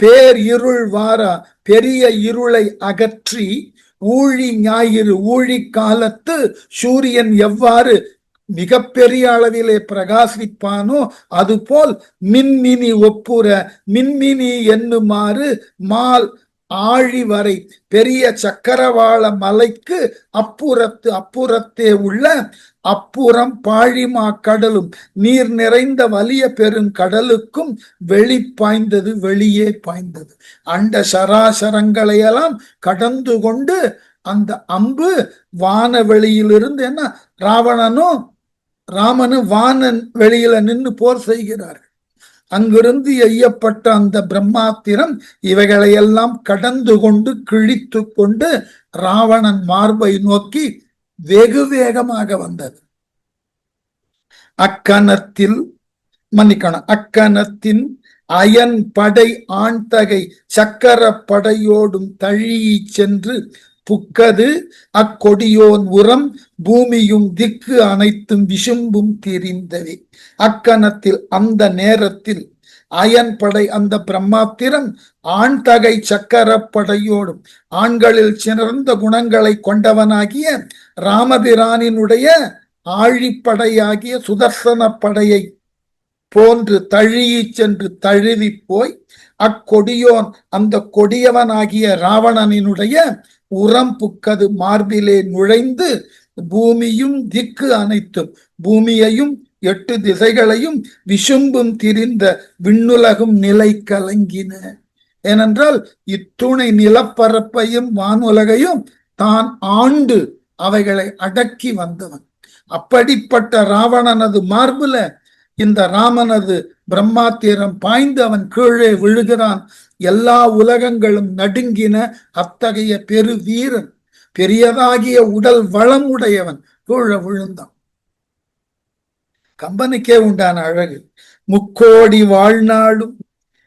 S1: பேர் இருள் வார பெரிய இருளை அகற்றி ஊழி ஞாயிறு ஊழி காலத்து சூரியன் எவ்வாறு மிக பெரிய அளவிலே பிரகாசிப்பானோ அதுபோல் மின்மினி ஒப்புற மின்மினி என்னுமாறு மால் ஆழி வரை பெரிய சக்கரவாள மலைக்கு அப்புறத்தே உள்ள அப்புறம் பாழிமா கடலும் நீர் நிறைந்த வலிய பெருங்கடலுக்கும் வெளி பாய்ந்தது, வெளியே பாய்ந்தது. அண்ட சராசரங்களையெல்லாம் கடந்து கொண்டு அந்த அம்பு வானவெளியிலிருந்து, என்ன ராமனும் வானன் வெளியில நின்று போர் செய்கிறார்கள். அங்கிருந்து எய்யப்பட்ட அந்த பிரம்மாத்திரம் இவைகளையெல்லாம் கடந்து கொண்டு கிழித்து கொண்டு ராவணன் மார்பை நோக்கி வெகு வேகமாக வந்தது. அக்கணத்தின் அயன் படை ஆண்தகை சக்கர படையோடும் தழியி சென்று புக்கது அக்கொடியோன் உரம் பூமியும் திக்கு அனைத்தும் விசும்பும் திரிந்தவே. அக்கணத்தில் அந்த நேரத்தில் அயன் படை அந்த பிரம்மாத்திரம் ஆண்தகை சக்கர படையோடும் ஆண்களில் சிறந்த குணங்களை கொண்டவனாகிய ராமபிரானினுடைய ஆழிப்படையாகிய சுதர்சன படையை போன்று தழியி சென்று தழுவி போய் அக்கொடியோன் அந்த கொடியவனாகிய ராவணனினுடைய உரம் புக்கது மார்பிலே நுழைந்து பூமியும் திக்கு அனைத்தும் பூமியையும் 8 திசைகளையும் விசும்பும் திரிந்த விண்ணுலகும் நிலை கலங்கின. ஏனென்றால் இத்துணை நிலப்பரப்பையும் வானுலகையும் தான் ஆண்டு அவைகளை அடக்கி வந்தவன். அப்படிப்பட்ட ராவணனது மார்புல இந்த ராமனது பிரம்மாத்திரம் பாய்ந்து அவன் கீழே விழுகிறான். எல்லா உலகங்களும் நடுங்கின. அத்தகைய பெரு வீரன், பெரியதாகிய உடல் வளம் உடையவன் கீழே விழுந்தான். கம்பனுக்கே உண்டான அழகு. முக்கோடி வாழ்நாளும்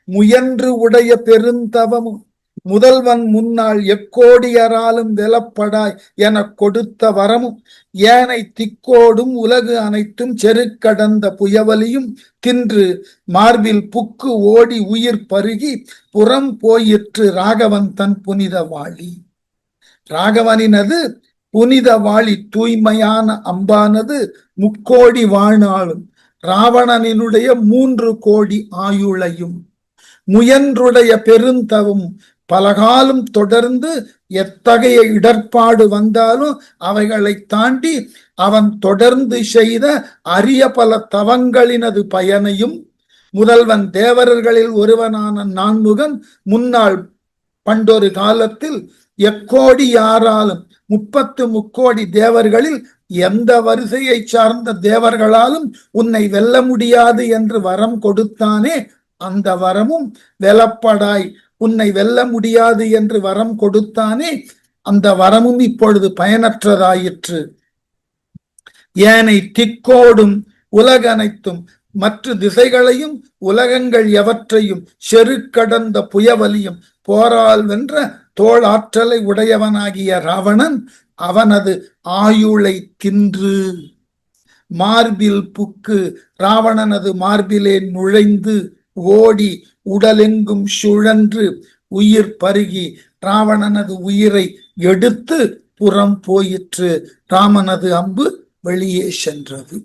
S1: முயன்று உடைய பெருந்தவமும் முதல்வன் முன்னால் எக்கோடியராலும் வெலப்படாய் என கொடுத்த வரமும் ஏனை திக்கோடும் உலகு அனைத்தும் செருக்கடந்த புயவலியும் தின்று மார்பில் புக்கு ஓடி உயிர் பருகி புறம் போயிற்று ராகவன் தன் புனித வாழி. ராகவனினது புனித வாழி தூய்மையான அம்பானது முக்கோடி வாழ்நாளும் ராவணனினுடைய 3 கோடி ஆயுளையும் முயன்றுடைய பெருந்தவம் பலகாலம் தொடர்ந்து எத்தகைய இடர்பாடு வந்தாலும் அவைகளை தாண்டி அவன் தொடர்ந்து செய்த அரிய பல தவங்களினது பயனையும் முதல்வன் தேவர்களில் ஒருவனான நான்முகன் முன்னாள் பண்டொரு காலத்தில் எக்கோடி யாராலும் 30 முக்கோடி தேவர்களில் எந்த வரிசையை சார்ந்த தேவர்களாலும் உன்னை வெல்ல முடியாது என்று வரம் கொடுத்தானே, அந்த வரமும் வெலப்படாய் உன்னை வெல்ல முடியாது என்று வரம் கொடுத்தானே, அந்த வரமும் இப்பொழுது பயனற்றதாயிற்று. ஏனை திக்கோடும் உலகனைத்தும் மற்ற திசைகளையும் உலகங்கள் எவற்றையும் செருக்கடந்த புயவலியும் போரால் வென்ற தோள் ஆற்றலை உடையவனாகிய ராவணன் அவனது ஆயுளை தின்று மார்பில் புக்கு ராவணனது மார்பிலே நுழைந்து ஓடி உடலெங்கும் சுழன்று உயிர் பருகி ராவணனது உயிரை எடுத்து புறம் போயிற்று. ராமனது அம்பு வெளியே சென்றது.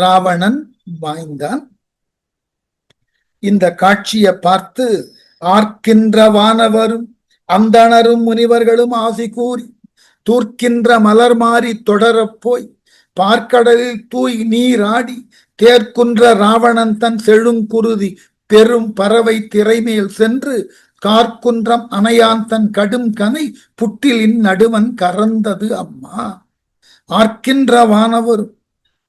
S1: ராவணன் வாய்ந்தான். இந்த காட்சியை பார்த்து ஆர்க்கின்ற வானவரும் அந்தணரும் முனிவர்களும் ஆசி கூறி தூர்க்கின்ற மலர் மாறி தொடரப் போய் பார்க்கடலில் தூய் நீராடி தேர்க்குன்ற ராவணன் தன் செழுங்குருதி பெரும் பறவை திரைமேல் சென்று கார்குன்றம் அணையான் தன் கடும் கனை புட்டிலின் நடுவன் கறந்தது அம்மா. ஆர்க்கின்ற வானவர்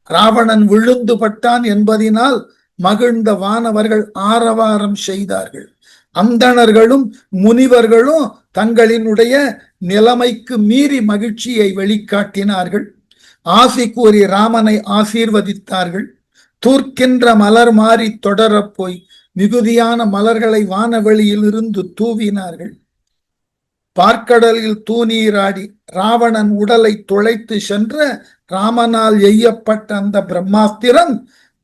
S1: ராவணன் விழுந்து பட்டான் என்பதினால் மகிழ்ந்த வானவர்கள் ஆரவாரம் செய்தார்கள். அந்தணர்களும் முனிவர்களும் தங்களினுடைய நிலைமைக்கு மீறி மகிழ்ச்சியை வெளிக்காட்டினார்கள். ஆசி கூறி ராமனை ஆசீர்வதித்தார்கள். தூர்க்கின்ற மலர் மாறி தொடரப் போய் மிகுதியான மலர்களை வானவெளியில் இருந்து தூவினார்கள். பார்க்கடலில் தூநீராடி ராவணன் உடலை துளைத்து சென்ற ராமனால் எய்யப்பட்ட அந்த பிரம்மாஸ்திரம்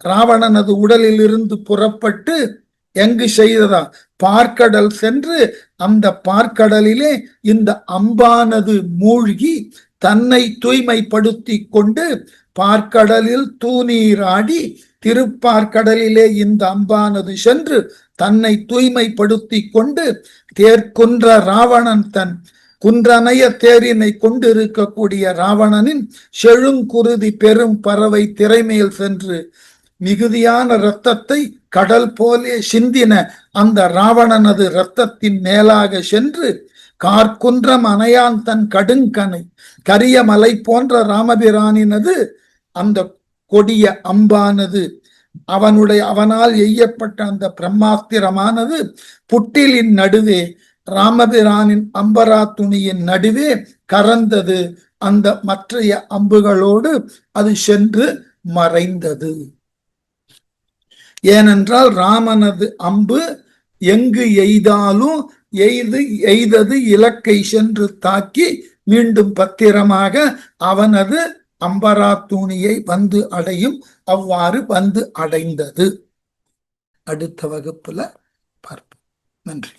S1: ராவணனது உடலில் இருந்து புறப்பட்டு எங்கு செய்ததா? பார்க்கடல் சென்று அந்த பார்க்கடலிலே இந்த அம்பானது மூழ்கி தன்னை தூய்மைப்படுத்தி கொண்டு பார்க்கடலில் தூநீராடி திருப்பார்க்கடலிலே இந்த அம்பானது சென்று தன்னை தூய்மைப்படுத்தி கொண்டு தேர்க்குன்ற ராவணன் தன் குன்றனைய தேரினை கொண்டிருக்கக்கூடிய ராவணனின் செழுங்குருதி பெரும் பறவை திரைமேல் சென்று மிகுதியான இரத்தத்தை கடல் போலே சிந்தின அந்த ராவணனது இரத்தத்தின் மேலாக சென்று கார்குன்றம் அணையான் தன் கடுங்கனை கரிய மலை போன்ற ராமபிரானினது அந்த கொடிய அம்பானது அவனால் எய்யப்பட்ட அந்த பிரம்மாஸ்திரமானது புட்டிலின் நடுவே ராமபிரானின் அம்பரா துணியின் நடுவே கறந்தது. அந்த மற்றைய அம்புகளோடு அது சென்று மறைந்தது. ஏனென்றால் ராமனது அம்பு எங்கு எய்தாலும் எய்தது இலக்கை சென்று தாக்கி மீண்டும் பத்திரமாக அவனது அம்பரா தூணியை வந்து அடையும். அவ்வாறு வந்து அடைந்தது. அடுத்த வகுப்புல பார்ப்போம். நன்றி.